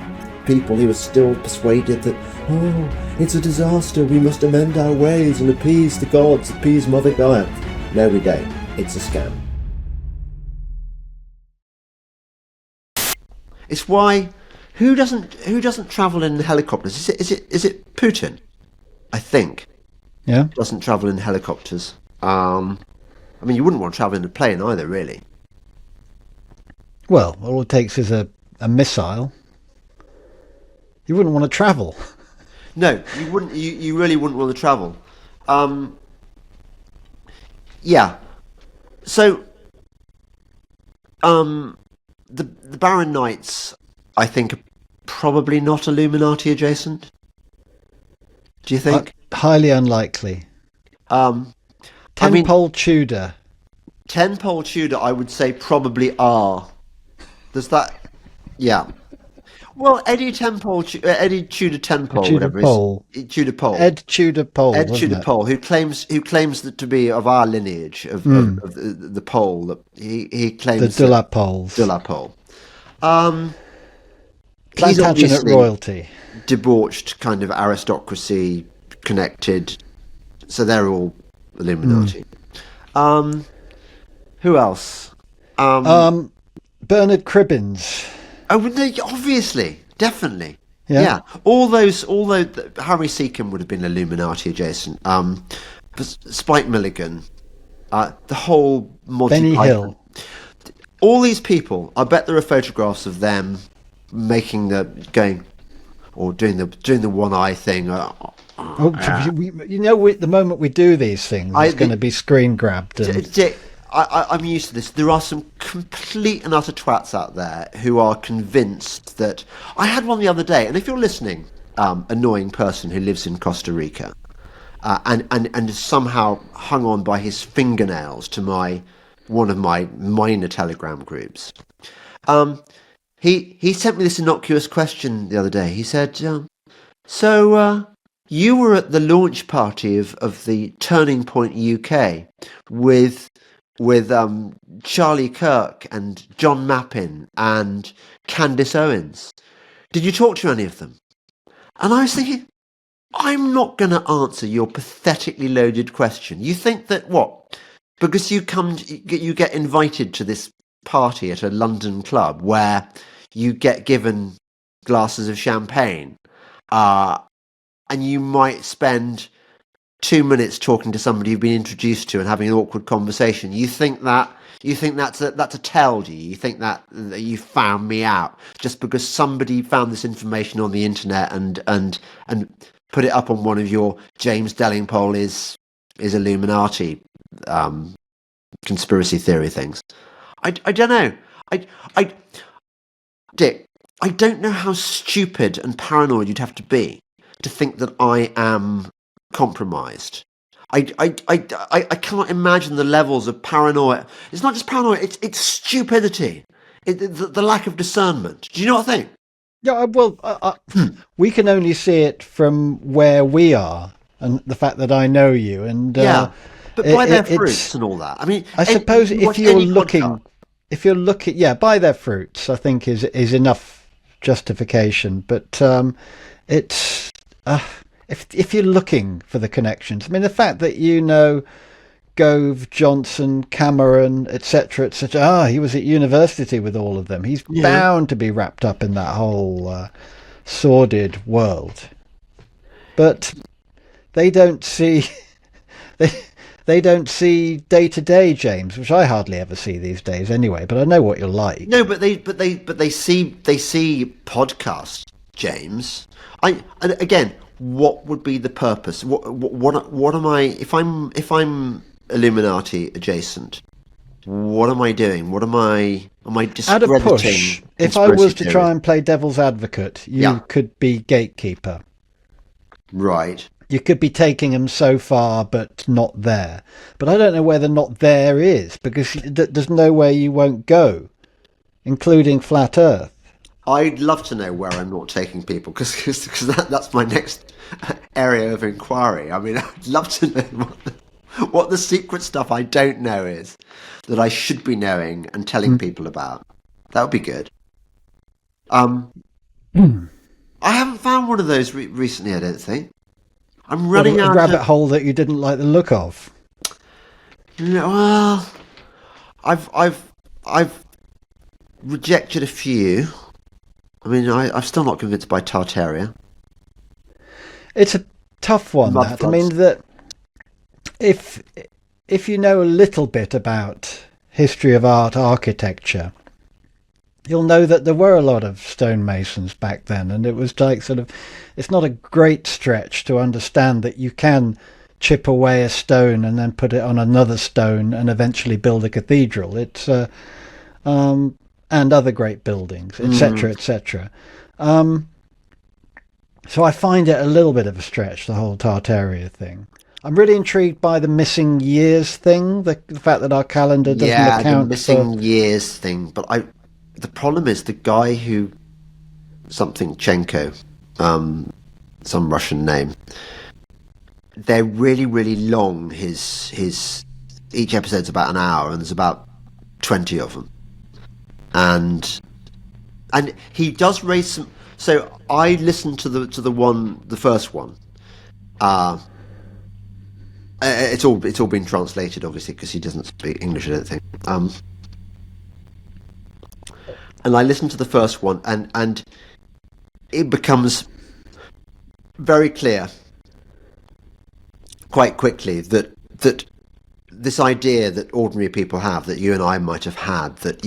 people who are still persuaded that, oh, it's a disaster, we must amend our ways and appease the gods, appease Mother Gaia. No, we don't. It's a scam. It's why who doesn't travel in helicopters? Is it Putin? I think. Yeah. Doesn't travel in helicopters. I mean, you wouldn't want to travel in a plane either, really. Well, all it takes is a missile. You wouldn't want to travel. No, you wouldn't. You really wouldn't want to travel. Yeah. So, the Baron Knights, I think, are probably not Illuminati adjacent. Do you think? Highly unlikely. Tannenbaum Tudor. Tannenbaum Tudor, I would say, probably are. Does that? Yeah. Well, Eddie Tudor Tannenbaum, whatever Pole. Tudor Pole. Ed Tudor Pole. Ed Tudor Pole, who claims that to be of our lineage of the Pole. That he claims the de la Poles. De la Pole. He's Plantagenet obviously royalty. Debauched kind of aristocracy connected, so they're all Illuminati. Who else? Bernard Cribbins. Oh, no, obviously, definitely. Yeah. Although Harry Seacombe would have been Illuminati adjacent. Spike Milligan, the whole Monty Benny Python. Hill. All these people, I bet there are photographs of them making the one eye thing. The moment we do these things, it's going to be screen grabbed. I'm used to this. There are some complete and utter twats out there who are convinced that... I had one the other day, and if you're listening, annoying person who lives in Costa Rica, and is somehow hung on by his fingernails to one of my minor Telegram groups. he sent me this innocuous question the other day. He said, "So you were at the launch party of the Turning Point UK with Charlie Kirk and John Mappin and Candice Owens. Did you talk to any of them?" And I was thinking, I'm not going to answer your pathetically loaded question. You think that what? Because you get invited to this party at a London club where you get given glasses of champagne, and you might spend 2 minutes talking to somebody you've been introduced to and having an awkward conversation. You think that's a tell, do you? You think that you found me out just because somebody found this information on the internet and put it up on one of your James Delingpole is Illuminati conspiracy theory things? I don't know. Dick, I don't know how stupid and paranoid you'd have to be to think that I am compromised. I cannot imagine the levels of paranoia. It's not just paranoia, it's stupidity. The lack of discernment. Do you know what I think? Yeah, well, we can only see it from where we are, and the fact that I know you, and but by their fruits and all that. I mean, I suppose if you're looking, by their fruits, I think is enough justification. But it's if you're looking for the connections, I mean, the fact that you know Gove, Johnson, Cameron, etc., etc. He was at university with all of them. He's bound to be wrapped up in that whole sordid world. But they don't see they don't see day to day, James, which I hardly ever see these days anyway. But I know what you're like. No, but they see podcasts, James. Again, what would be the purpose? What am I if I'm Illuminati adjacent? What am I doing? Am I discrediting? At a push, if I was to try and play devil's advocate, you could be gatekeeper. Right. You could be taking them so far, but not there. But I don't know where the not there is, because there's nowhere you won't go, including flat Earth. I'd love to know where I'm not taking people, because that's my next area of inquiry. I mean, I'd love to know what the secret stuff I don't know is that I should be knowing and telling people about. That would be good. I haven't found one of those recently, I don't think. I'm running out of a rabbit hole that you didn't like the look of. No, well, I've rejected a few. I mean, I'm still not convinced by Tartaria. It's a tough one, that. I mean, that if you know a little bit about history of art architecture, you'll know that there were a lot of stonemasons back then, and it was like it's not a great stretch to understand that you can chip away a stone and then put it on another stone and eventually build a cathedral. It's and other great buildings, etc., etc. So I find it a little bit of a stretch, the whole Tartaria thing. I'm really intrigued by the missing years thing, the fact that our calendar doesn't account the missing years thing. But the problem is the guy who Chenko, some Russian name. They're really, really long. His each episode's about an hour, and there's about 20 of them. And he does raise some. So I listened to the first one. It's all been translated, obviously, because he doesn't speak English, I don't think. And I listened to the first one, and it becomes very clear quite quickly that this idea that ordinary people have, that you and I might have had, that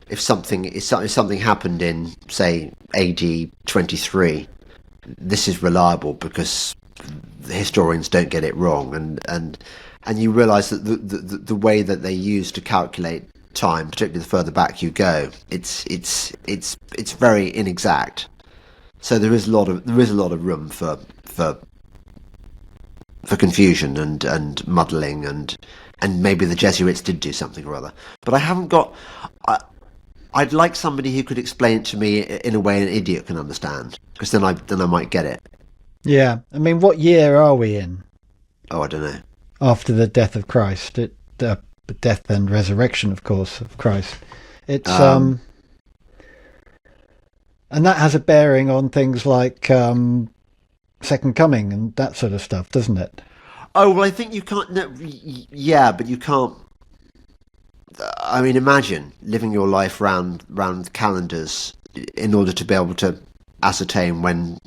if something happened in, say, AD 23, this is reliable because the historians don't get it wrong, and you realise that the way that they use to calculate time, particularly the further back you go, it's very inexact. So there is a lot of room for confusion and muddling, and maybe the Jesuits did do something or other. But I haven't got. I'd like somebody who could explain it to me in a way an idiot can understand, because then I might get it. Yeah. I mean, what year are we in? Oh, I don't know. After the death of Christ. Death and resurrection, of course, of Christ. It's and that has a bearing on things like Second Coming and that sort of stuff, doesn't it? Oh, well, I think you can't. No, yeah, but you can't. I mean, imagine living your life round calendars in order to be able to ascertain when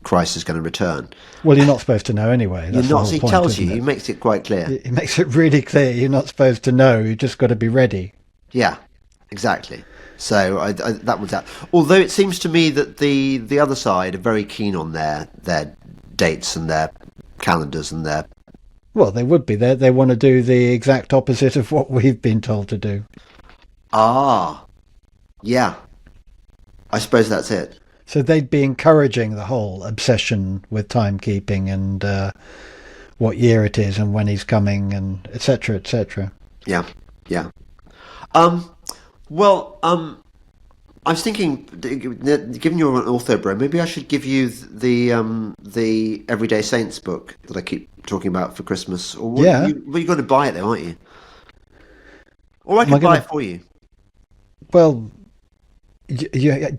Christ is going to return. Well, you're not supposed to know anyway. That's You're not. the whole He point, tells isn't you. it? He makes it quite clear. It makes it really clear you're not supposed to know. You've just got to be ready. Yeah, exactly. So that was that. Although it seems to me that the other side are very keen on their dates and their calendars and their. Well, they would be. They want to do the exact opposite of what we've been told to do. Ah, yeah. I suppose that's it. So they'd be encouraging the whole obsession with timekeeping and what year it is and when he's coming and etc. etc. Yeah, yeah. Well, I was thinking, given you're an author, bro, maybe I should give you the Everyday Saints book that I keep talking about for Christmas. Or Yeah. You're going to buy it, though, aren't you? Or I can buy it for you. Well, do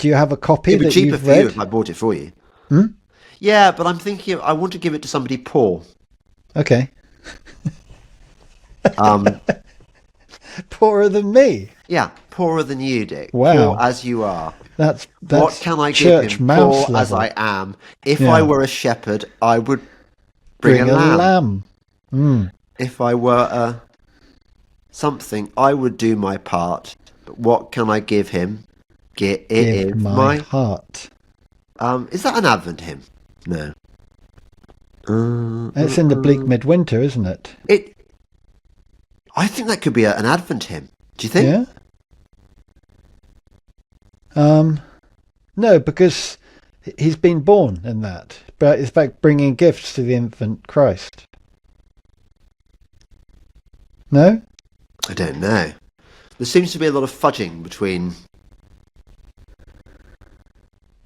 you have a copy It'd be that cheaper you've for you read? if I bought it for you. Hmm? Yeah, but I'm thinking I want to give it to somebody poor. Okay. Um, Poorer than me. yeah, poorer than you, Dick. Wow. Poor as you are. That's What can I give church him? mouse Poor as level. I am. If Yeah. I were a shepherd, I would bring a lamb. If I were a something, I would do my part. But what can I give him? Give my heart. Is that an Advent hymn? No. It's in the bleak midwinter, isn't it? I think that could be an Advent hymn. Do you think? Yeah. No, because he's been born in that. But it's about bringing gifts to the infant Christ. No? I don't know. There seems to be a lot of fudging between.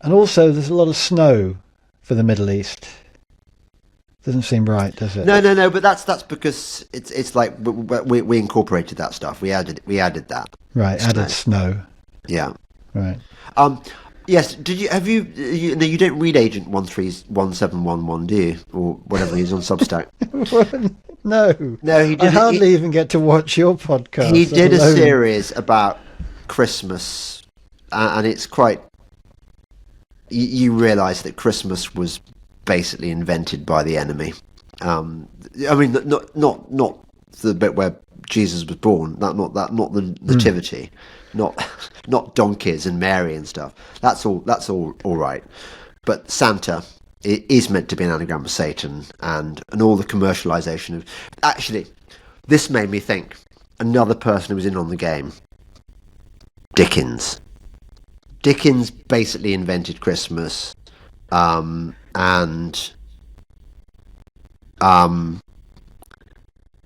And also, there's a lot of snow for the Middle East. Doesn't seem right, does it? No. But that's because it's like we incorporated that stuff. We added that. Right, added snow. Yeah. Right. Yes. Did you have you? No, you don't read Agent 131711, do you, or whatever he's on Substack? No. No, he did. I hardly even get to watch your podcast. He did a alone. series about Christmas, and it's quite. You realise that Christmas was basically invented by the enemy. I mean, not the bit where Jesus was born. Not the nativity. Not donkeys and Mary and stuff. That's all right. But Santa is meant to be an anagram of Satan, and all the commercialisation of. Actually, this made me think. Another person who was in on the game. Dickens. Dickens basically invented Christmas, and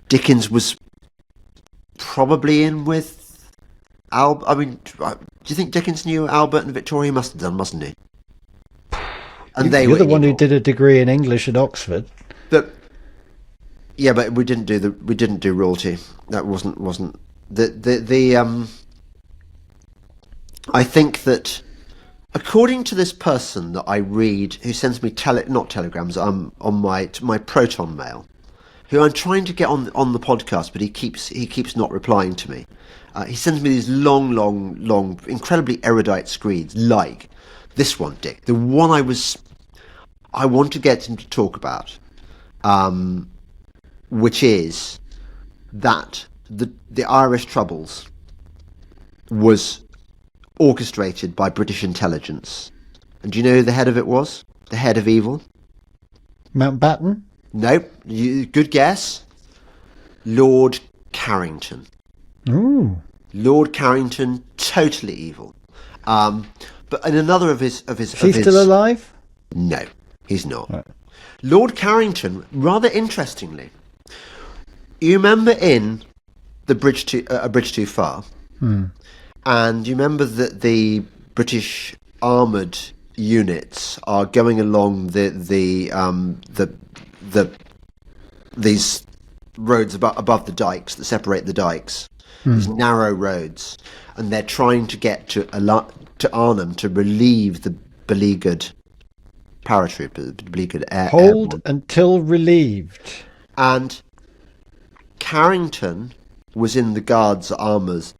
Dickens was probably in with. I mean, do you think Dickens knew Albert and Victoria? He must have done, mustn't he? And You're the one who evil. did a degree in English at Oxford. But we didn't do royalty. That wasn't the. I think that, according to this person that I read, who sends me not telegrams, on my Proton mail, who I'm trying to get on the podcast, but he keeps not replying to me. He sends me these long, incredibly erudite screeds, like this one, Dick, the one I want to get him to talk about, which is that the Irish Troubles was orchestrated by British intelligence. And do you know who the head of it was? The head of evil? Mountbatten? Nope. Good guess. Lord Carrington. Ooh. Lord Carrington, totally evil. But in another of his Is he still alive? No, he's not. Right. Lord Carrington, rather interestingly, you remember in A Bridge Too Far, And you remember that the British armoured units are going along these roads above the dikes that separate the dikes, these narrow roads, and they're trying to get to Arnhem to relieve the beleaguered paratroopers, the beleaguered Hold airborne. until relieved. And Carrington was in the Guards armoured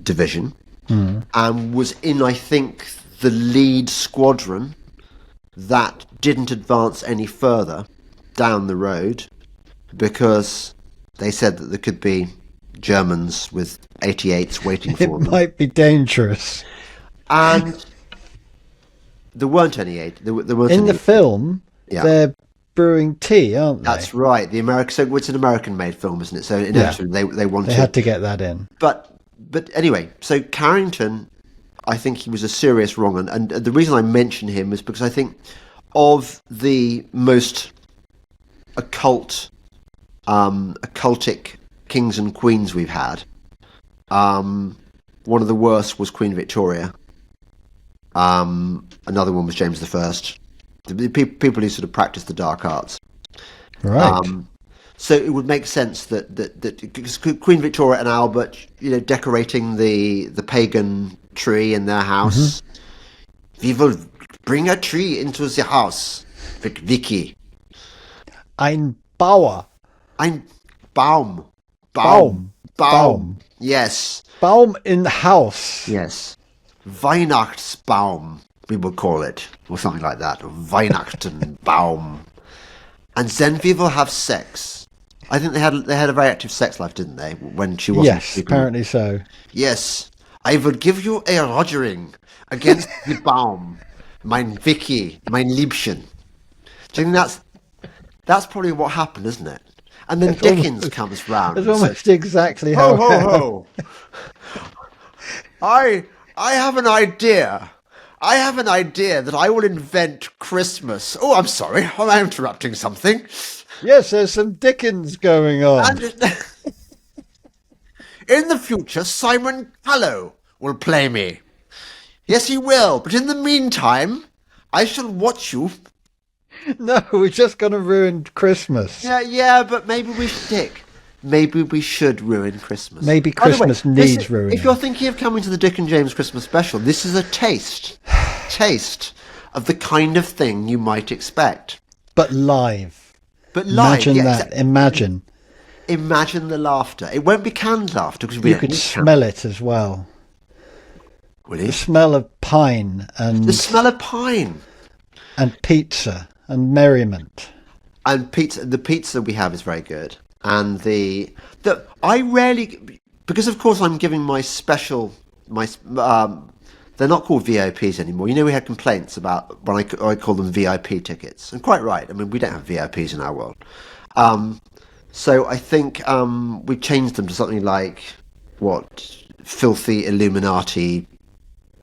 division, and was in, I think, the lead squadron that didn't advance any further down the road because they said that there could be Germans with 88s waiting for It them. might be dangerous. And there weren't any there weren't In any. the film, Yeah. they're brewing tea, aren't they? That's right. So it's an American-made film, isn't it? So inevitably they wanted. They had to get that in. But anyway, so Carrington, I think he was a serious wrong, and the reason I mention him is because I think of the most occultic kings and queens we've had, one of the worst was Queen Victoria. Another one was James I. The people who sort of practiced the dark arts. Right. So it would make sense that because Queen Victoria and Albert, decorating the pagan tree in their house. We will bring a tree into the house, Vicky. Ein Bauer. Ein Baum. Baum. Yes. Baum in the house. Yes. Weihnachtsbaum, we will call it, or something like that. Weihnachtenbaum. And then we will have sex. I think they had a very active sex life, didn't they? When she wasn't. Yes, apparently so. Yes. I will give you a rogering against the Baum, mein Vicky, mein Liebchen. Do you think that's probably what happened, isn't it? And then Dickens comes round. It's and almost says, exactly ho, how. ho, ho. I have an idea. I have an idea that I will invent Christmas. Oh, I'm sorry. Am I interrupting something? Yes, there's some Dickens going on. And in the future, Simon Callow will play me. Yes, he will. But in the meantime, I shall watch you. No, we're just going to ruin Christmas. Yeah, but maybe we should, maybe we should ruin Christmas. Maybe By the way, Christmas needs ruining. If you're thinking of coming to the Dick and James Christmas special, this is a taste of the kind of thing you might expect. But live. But live, Imagine yeah, that. Imagine. Imagine the laughter. It won't be canned laughter because we You don't could need smell it as well. Will The you? smell of pine The smell of pine. and pizza and merriment. And pizza. The pizza we have is very good. And I rarely, because of course I'm giving my special, they're not called VIPs anymore. We had complaints about when I call them VIP tickets, and quite right. I mean, we don't have VIPs in our world. So I think we changed them to something like filthy Illuminati,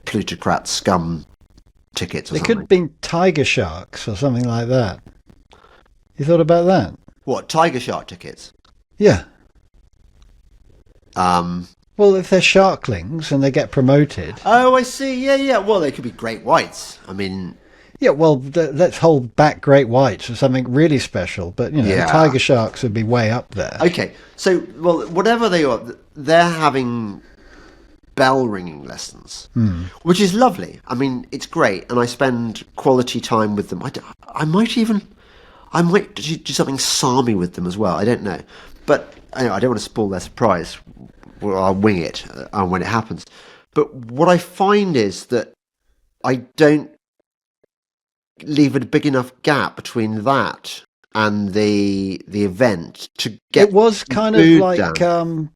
plutocrat scum tickets or They something. could have been tiger sharks or something like that. You thought about that? What, tiger shark tickets? Yeah. Um, Well, if they're sharklings and they get promoted. oh, I see. Yeah. Well, they could be great whites. I mean, Yeah, well, let's hold back great whites or something really special. But, Yeah. tiger sharks would be way up there. okay. So, well, whatever they are, they're having bell ringing lessons, which is lovely. I mean, it's great, and I spend quality time with them. I might do something psalmy with them as well. I don't know, but anyway, I don't want to spoil their surprise. Well, I'll wing it when it happens. But what I find is that I don't leave a big enough gap between that and the event to get. It was kind of food like down.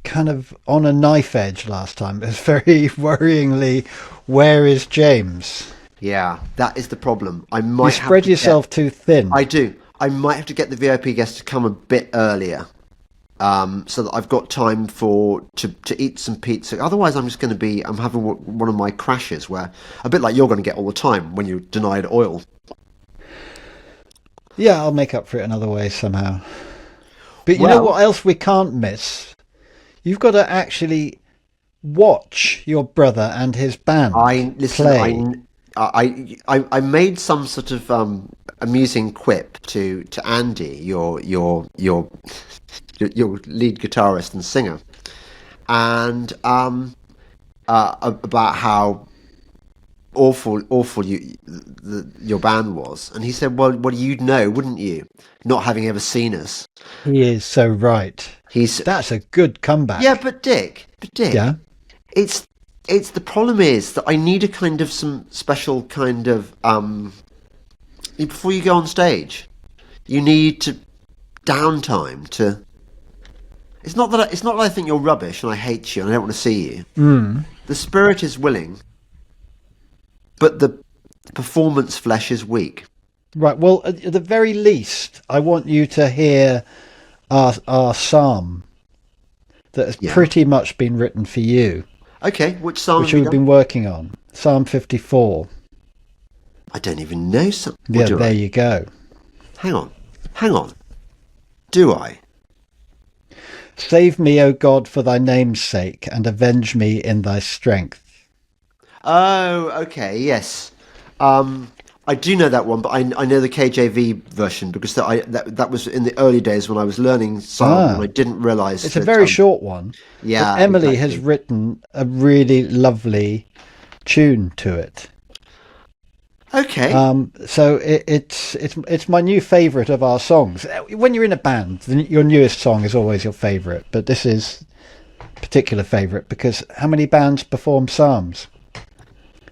kind of on a knife edge last time. It was very worryingly, where is James? Yeah, that is the problem. I You might have spread to yourself too thin. I do. I might have to get the VIP guests to come a bit earlier, so that I've got time to eat some pizza. Otherwise, I'm having one of my crashes where, a bit like you're going to get all the time when you're denied oil. Yeah, I'll make up for it another way somehow. But you know Well- what else we can't miss? You've got to actually watch your brother and his band play. I made some sort of amusing quip to Andy, your lead guitarist and singer, and about how awful your band was, and he said, "Well, you'd know, wouldn't you? Not having ever seen us." He is so right. That's a good comeback. Yeah, but Dick, Yeah. it's the problem is that I need a kind of some special kind of before you go on stage, you need to downtime to. It's not that I think you're rubbish and I hate you and I don't want to see you. The spirit is willing, but the performance flesh is weak. Right. Well, at the very least, I want you to hear our psalm that has pretty much been written for you. Okay, which psalm? Which we've been working on. Psalm 54. I don't even know some. Yeah, there you go. Hang on. Do I? Save me, O God, for thy name's sake, and avenge me in thy strength. Oh, okay, yes. I do know that one, but I know the KJV version because that was in the early days when I was learning psalm, and I didn't realise it's a very short one. Yeah, but Emily exactly. has written a really lovely tune to it. Okay. So it's my new favourite of our songs. When you're in a band, your newest song is always your favourite, but this is a particular favourite because how many bands perform psalms?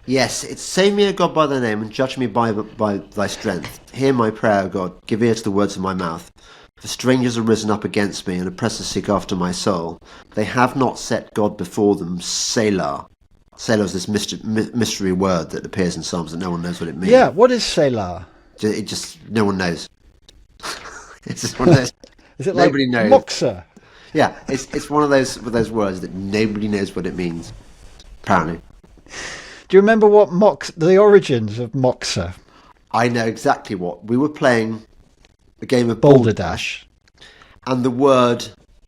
Yes, it's save me, O God, by thy name, and judge me by thy strength. Hear my prayer, O God, give ear to the words of my mouth. For strangers are risen up against me, and oppressors seek after my soul. They have not set God before them, Selah. Selah is this mystery word that appears in Psalms that no one knows what it means. Yeah, what is Selah? It just, no one knows. It's just one of those, Is it nobody like knows. Moxa? Yeah, it's one of those words that nobody knows what it means, apparently. Do you remember the origins of Moxa? I know exactly what. We were playing a game of Boulder Dash. And the word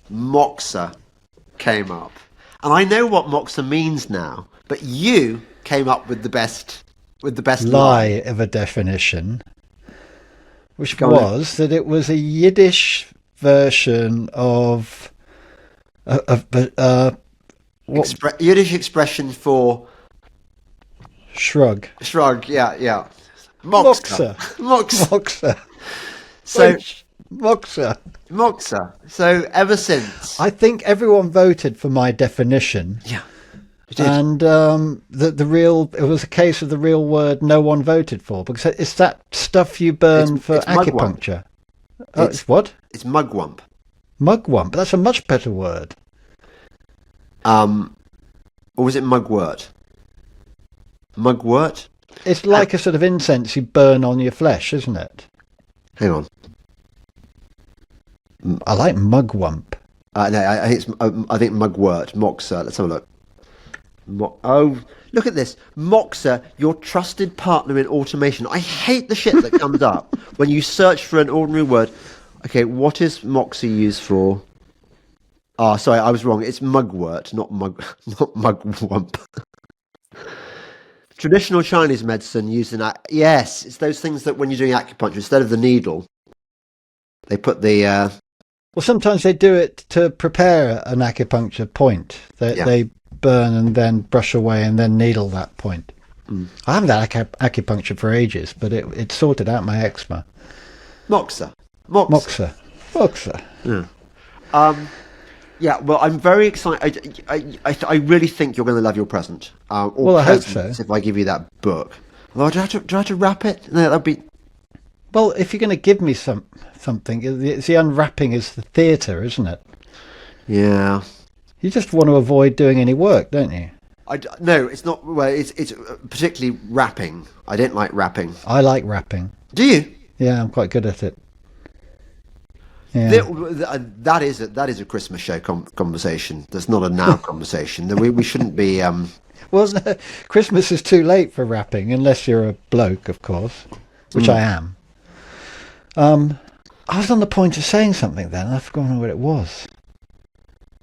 moxa came up. And I know what moxa means now, but you came up with the best lie of a definition, which was that it was a Yiddish version of Yiddish expression for shrug. Yeah. Moxa. So moxa. So ever since, I think everyone voted for my definition. Yeah, it did. And it was a case of the real word no one voted for because it's that stuff you burn for acupuncture. It's what? It's mugwump. Mugwump. That's a much better word. Or was it mugwort? Mugwort? It's like a sort of incense you burn on your flesh, isn't it? Hang on. I like mugwump. No, I think mugwort, moxa. Let's have a look. Look at this. Moxa, your trusted partner in automation. I hate the shit that comes up when you search for an ordinary word. Okay, what is moxa used for? Sorry, I was wrong. It's mugwort, not mugwump. Traditional Chinese medicine used in yes, it's those things that when you're doing acupuncture, instead of the needle, they put the. Well, sometimes they do it to prepare an acupuncture point. They burn and then brush away and then needle that point. I haven't had acupuncture for ages, but it sorted out my eczema. Moxa. Yeah. Yeah, well, I'm very excited. I really think you're going to love your present. Well, I hope so. If I give you that book. Although, do I have to wrap it? No, that'd be... Well, if you're going to give me something, it's the unwrapping is the theatre, isn't it? Yeah. You just want to avoid doing any work, don't you? No, it's not... Well, it's particularly wrapping. I don't like wrapping. I like wrapping. Do you? Yeah, I'm quite good at it. Yeah. That is a Christmas show conversation. That's not a now conversation. We shouldn't be. Well, no, Christmas is too late for rapping, unless you're a bloke, of course, which I am. I was on the point of saying something then. I've forgotten what it was.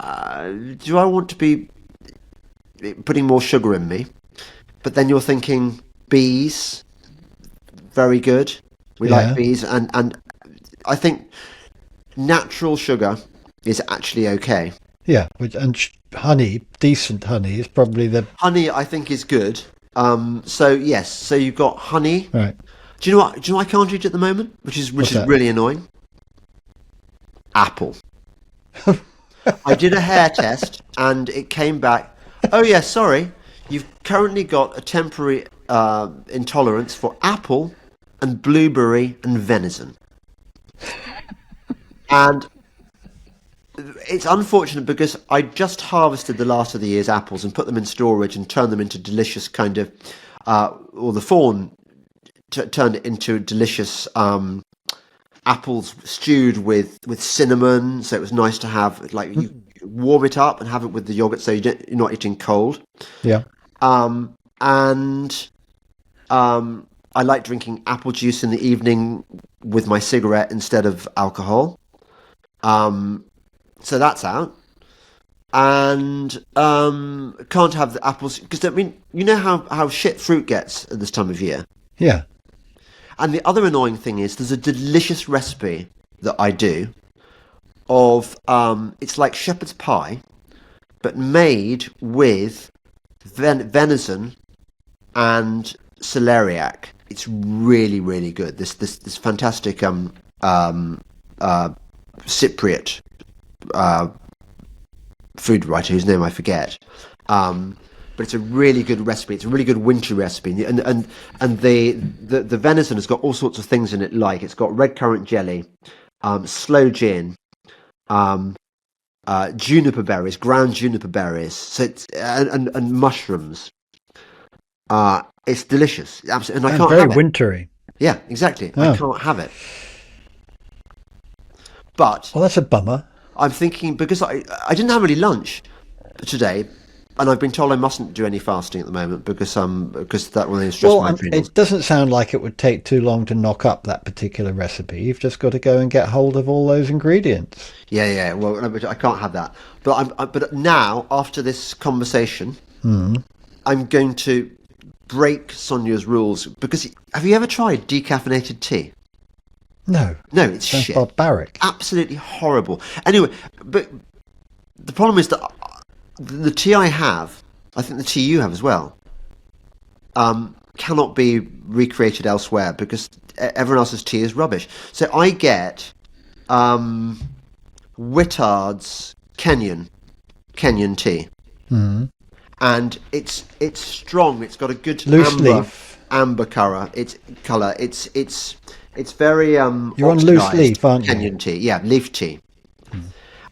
do I want to be putting more sugar in me? But then you're thinking bees, very good. We like Yeah. bees, and I think natural sugar is actually okay. Yeah, honey, decent honey, is probably the Honey, I think, is good. So yes, so you've got honey. right. Do you know what? Do you know what I can't eat at the moment, which is What's that? really annoying? Apple. I did a hair test, and it came back. Oh yeah, sorry. You've currently got a temporary intolerance for apple and blueberry and venison. And it's unfortunate because I just harvested the last of the year's apples and put them in storage and turned them into delicious kind of, or the fawn turned it into delicious apples stewed with cinnamon. So it was nice to have, like, you warm it up and have it with the yogurt, so you're not eating cold. Yeah. And I like drinking apple juice in the evening with my cigarette instead of alcohol. So that's out. And can't have the apples because, I mean, you know how shit fruit gets at this time of year. Yeah. And the other annoying thing is there's a delicious recipe that I do of it's like shepherd's pie, but made with venison and celeriac. It's really, really good. This fantastic Cypriot food writer whose name I forget. But it's a really good recipe. It's a really good winter recipe, and the venison has got all sorts of things in it. Like it's got red currant jelly, sloe gin, juniper berries, ground juniper berries, so it's, and mushrooms. It's delicious, absolutely, and I can't very have it. wintry. Yeah, exactly. Oh. I can't have it. But Well, that's a bummer. I'm thinking because I didn't have any lunch today. And I've been told I mustn't do any fasting at the moment because that will stress my adrenals. It doesn't sound like it would take too long to knock up that particular recipe. You've just got to go and get hold of all those ingredients. Yeah. Well, no, but I can't have that. But now, after this conversation, I'm going to break Sonia's rules because have you ever tried decaffeinated tea? No, No, it's sounds shit. barbaric. Absolutely horrible. Anyway, but the problem is that the tea I have, I think the tea you have as well, cannot be recreated elsewhere because everyone else's tea is rubbish. So I get Whittard's Kenyan tea, and it's strong. It's got a good Loose leaf. amber colour. It's very You're on loose oxidised leaf, aren't you? Kenyan tea, yeah, leaf tea.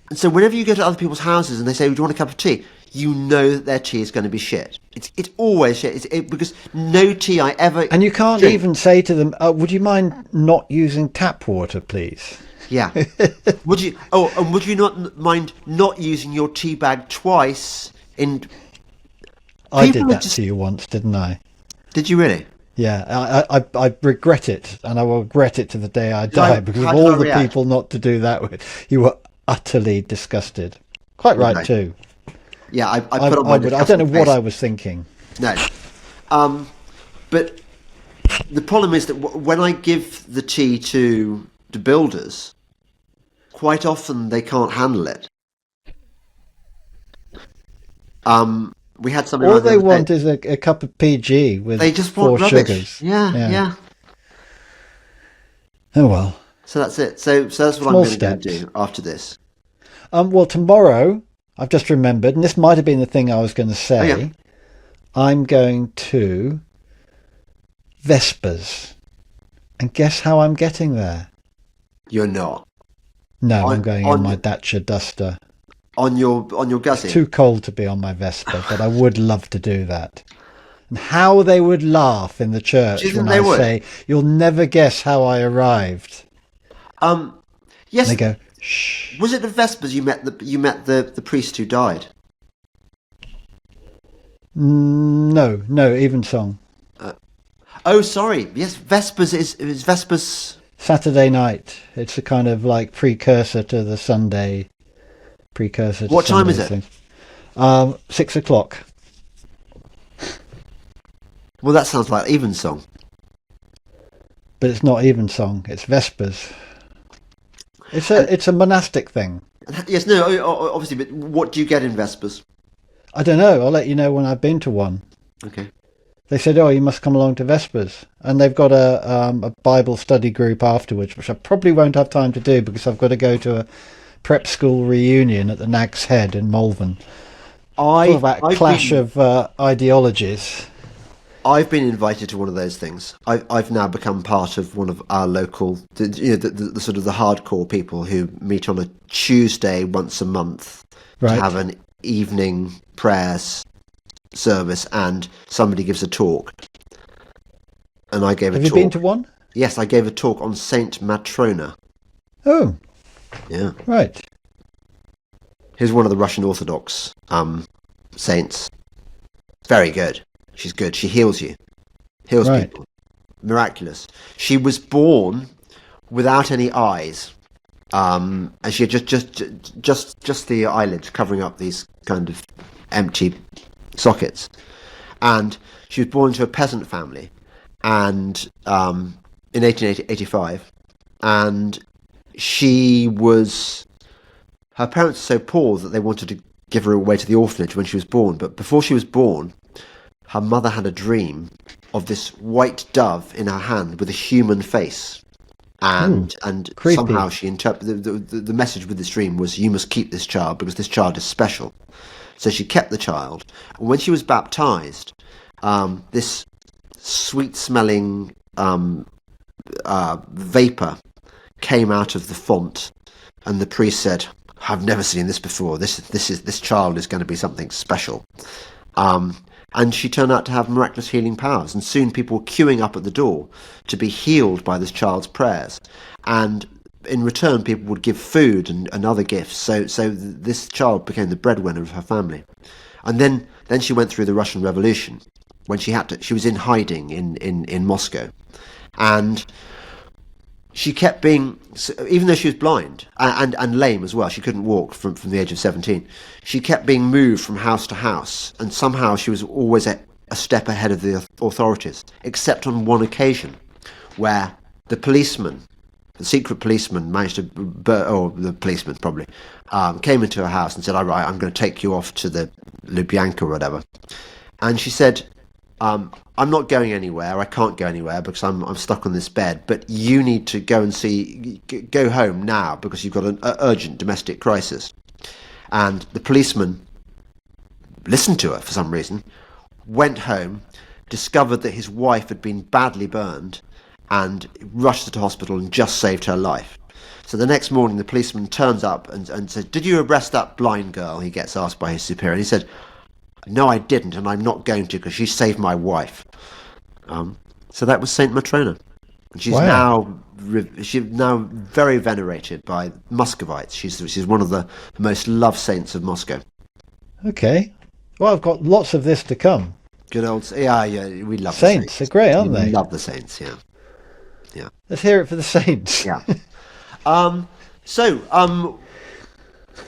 And so whenever you go to other people's houses and they say, "Do you want a cup of tea?" you know that their tea is going to be shit. It's always shit. Because no tea I ever And you can't drink. even say to them, would you mind not using tap water, please? Yeah. Would you? Oh, and would you not mind not using your tea bag twice? I did People are that just- to you once, didn't I? Did you really? Yeah, I regret it, and I will regret it to the day I die, because how of did all I the react? people not to do that with. You were utterly disgusted. Quite right, Okay. too. Yeah, I put on my. I don't know disgusting what face. I was thinking. No. But the problem is that when I give the tea to the builders, quite often they can't handle it. We had something. All like the they other want day. is a cup of PG with They just 4 want rubbish. sugars. Yeah. Oh, well. So that's it. So that's what Small I'm going to go steps. do after this. Well, tomorrow, I've just remembered, and this might have been the thing I was going to say, Oh, yeah. I'm going to Vespers. And guess how I'm getting there? You're not No, On- I'm going on- in my Dacia Duster. on your Guzzi. Too cold to be on my Vespa, but I would love to do that. And how they would laugh in the church Do you think when they I would? say, "You'll never guess how I arrived." Yes. They go, "Shh." Was it the Vespers you met the priest who died? No, Evensong. Oh, sorry. Yes, Vespers is Vespers. Saturday night. It's a kind of like precursor to the Sunday precursor to What time is Sunday it? things. 6 o'clock. Well, that sounds like evensong. But it's not evensong, it's Vespers. It's a monastic thing. Yes, no, obviously, but what do you get in Vespers? I don't know, I'll let you know when I've been to one. Okay. They said, you must come along to Vespers. And they've got a Bible study group afterwards, which I probably won't have time to do because I've got to go to a prep school reunion at the Nag's Head in Malvern. For that clash of ideologies. I've been invited to one of those things. I've now become part of one of our local, the sort of the hardcore people who meet on a Tuesday once a month to have an evening prayers service, and somebody gives a talk. And I gave a talk. Have you been to one? Yes, I gave a talk on Saint Matrona. Oh. Yeah. Right. Here's one of the Russian Orthodox saints. Very good. She's good. She heals you. Heals people. Miraculous. She was born without any eyes. And she had just the eyelids covering up these kind of empty sockets. And she was born to a peasant family and in 1885. And her parents were so poor that they wanted to give her away to the orphanage when she was born. But before she was born, her mother had a dream of this white dove in her hand with a human face. And somehow she interpreted the message with this dream was, you must keep this child because this child is special. So she kept the child. And when she was baptized, this sweet-smelling vapor came out of the font, and the priest said, "I've never seen this before. This child is going to be something special." And she turned out to have miraculous healing powers, and soon people were queuing up at the door to be healed by this child's prayers. And in return, people would give food and other gifts. So this child became the breadwinner of her family. And then she went through the Russian Revolution, when she was in hiding in Moscow. And she kept being, even though she was blind and lame as well, she couldn't walk from the age of 17, she kept being moved from house to house, and somehow she was always a step ahead of the authorities, except on one occasion where the secret policeman managed to, or the policeman probably, came into her house and said, "All right, I'm going to take you off to the Lubyanka or whatever." And she said, "I'm not going anywhere. I can't go anywhere because I'm stuck on this bed. But you need to go and go home now because you've got an urgent domestic crisis." And the policeman listened to her for some reason, went home, discovered that his wife had been badly burned, and rushed her to hospital and just saved her life. So the next morning, the policeman turns up and says, "Did you arrest that blind girl?" He gets asked by his superior, and he said, "No, I didn't, and I'm not going to because she saved my wife." So that was Saint Matrona. And she's now very venerated by Muscovites. She's one of the most loved saints of Moscow. Okay. Well, I've got lots of this to come. Good old... Yeah, we love Saints. the saints. They're great, aren't they? We love the saints, yeah. Yeah. Let's hear it for the saints. Yeah.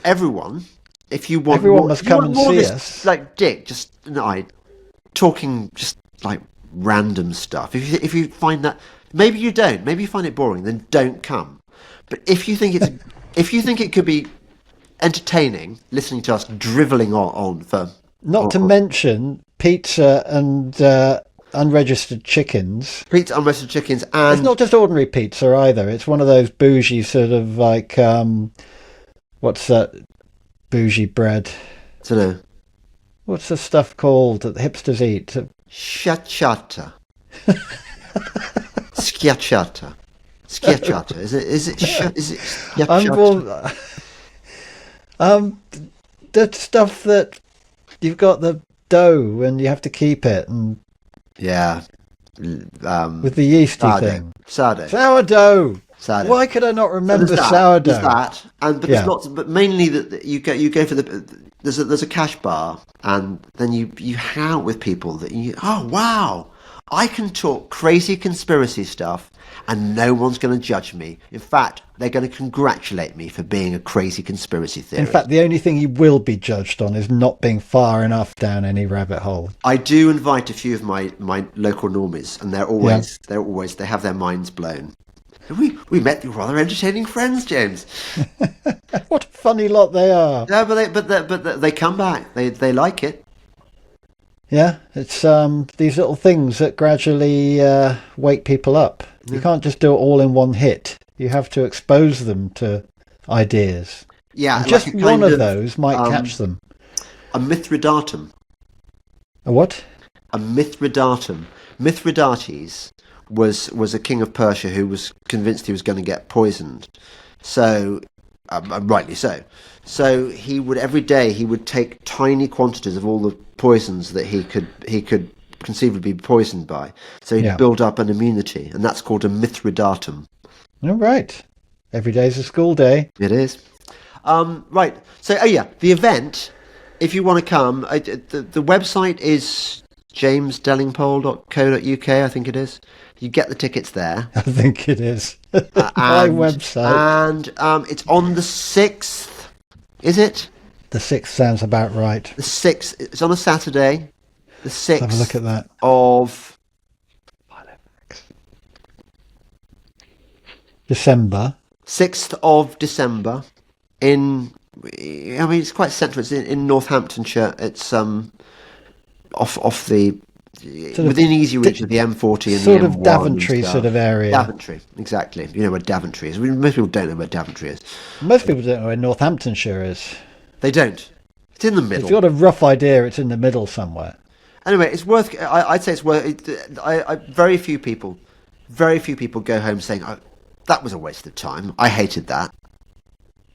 Everyone... If you want, everyone must come and see us. Like Dick, just talking just like random stuff. If you find that, maybe you don't, maybe you find it boring, then don't come. But if you think it could be entertaining, listening to us driveling on for not to mention pizza and unregistered chickens. Pizza, unregistered chickens, and it's not just ordinary pizza either. It's one of those bougie sort of like what's that? Bougie bread. I don't know. What's the stuff called that the hipsters eat? Schiacciata. Schiacciata. Schiacciata. Is it schiacciata? The stuff that you've got the dough and you have to keep it, and yeah, with the yeasty thing. Sourdough. Why could I not remember sourdough? There's that, but there's lots. But mainly that you go for there's a cash bar, and then you hang out with people that oh wow, I can talk crazy conspiracy stuff and no one's going to judge me. In fact, they're going to congratulate me for being a crazy conspiracy theorist. In fact, the only thing you will be judged on is not being far enough down any rabbit hole. I do invite a few of my local normies, and they have their minds blown. We met rather entertaining friends, James. What a funny lot they are. No, but they come back. They like it. Yeah, it's these little things that gradually wake people up. You can't just do it all in one hit. You have to expose them to ideas. Yeah, and just like one of those might catch them. A Mithridatum. A what? A Mithridatum. Mithridates was a king of Persia who was convinced he was going to get poisoned. So, rightly so. So every day he would take tiny quantities of all the poisons that he could conceivably be poisoned by. So he'd build up an immunity, and that's called a Mithridatum. All right. Every day's a school day. It is. Right. So, the event, if you want to come, the website is jamesdelingpole.co.uk, I think it is. You get the tickets there. I think it is. My website. And it's on the 6th, is it? The 6th sounds about right. The 6th, it's on a Saturday. The 6th Have a look at that. Of December. 6th of December it's quite central. It's in Northamptonshire. It's off the within easy reach of the M40 and sort the of M1 Daventry sort of area. Daventry, exactly. You know where Daventry is. Most people don't know where Daventry is. Most people don't know where Northamptonshire is. They don't. It's in the middle. If you've got a rough idea, it's in the middle somewhere. Anyway, it's worth. I'd say it's worth. Very few people go home saying, "Oh, that was a waste of time. I hated that."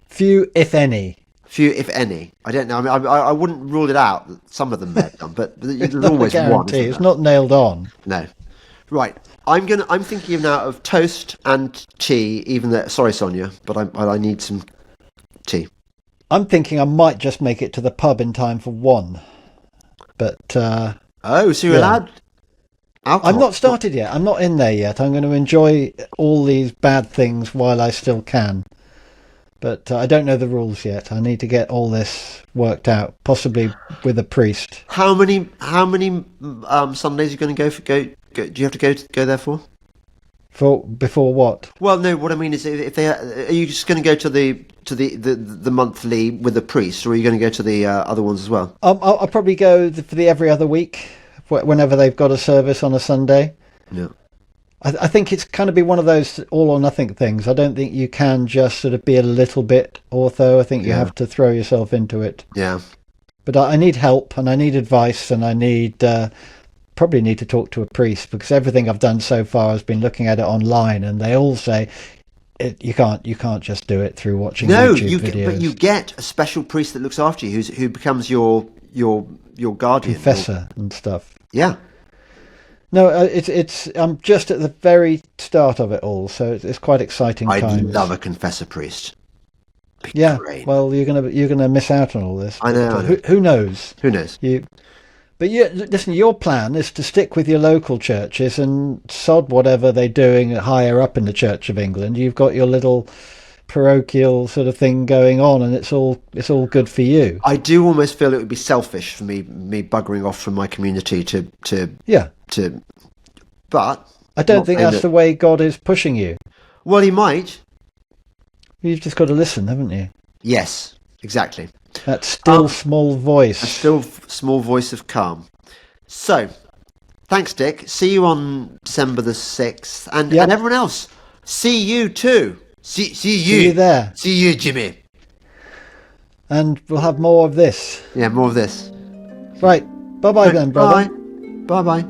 Few, if any. Few, if any. I don't know. I mean, I wouldn't rule it out. Some of them may have done, but there's always one. It's not nailed on. No. Right. I'm thinking now of toast and tea. Even though, sorry, Sonia, but I need some tea. I'm thinking I might just make it to the pub in time for 1. But so you're allowed alcohol? I'm not started yet. I'm not in there yet. I'm going to enjoy all these bad things while I still can. But I don't know the rules yet. I need to get all this worked out, possibly with a priest. How many Sundays are you going to go? Do you have to go there for? Before what? Well, no. What I mean is, are you just going to go to the monthly with a priest, or are you going to go to the other ones as well? I'll probably go for the every other week, whenever they've got a service on a Sunday. Yeah. I think it's kind of be one of those all or nothing things. I don't think you can just sort of be a little bit ortho. I think you have to throw yourself into it. Yeah. But I need help, and I need advice, and I need probably need to talk to a priest, because everything I've done so far has been looking at it online, and they all say you can't just do it through watching YouTube videos. But you get a special priest that looks after you, who becomes your guardian, confessor and stuff. Yeah. No, it's I'm just at the very start of it all, so it's quite exciting times. I'd love a confessor priest. Yeah, great. Well, you're gonna miss out on all this. I know. Who knows? Who knows? But listen, your plan is to stick with your local churches and sod whatever they're doing higher up in the Church of England. You've got your little parochial sort of thing going on, and it's all good for you. I do almost feel it would be selfish for me buggering off from my community to but I don't think that's the way God is pushing you. Well, he might. You've just got to listen, haven't you? Yes, exactly. That still small voice. A still small voice of calm. So, thanks, Dick. See you on December the 6th. And everyone else, see you too. See you. See you there. See you, Jimmy. And we'll have more of this. Yeah, more of this. Right. Bye-bye then, brother. Bye. Bye-bye.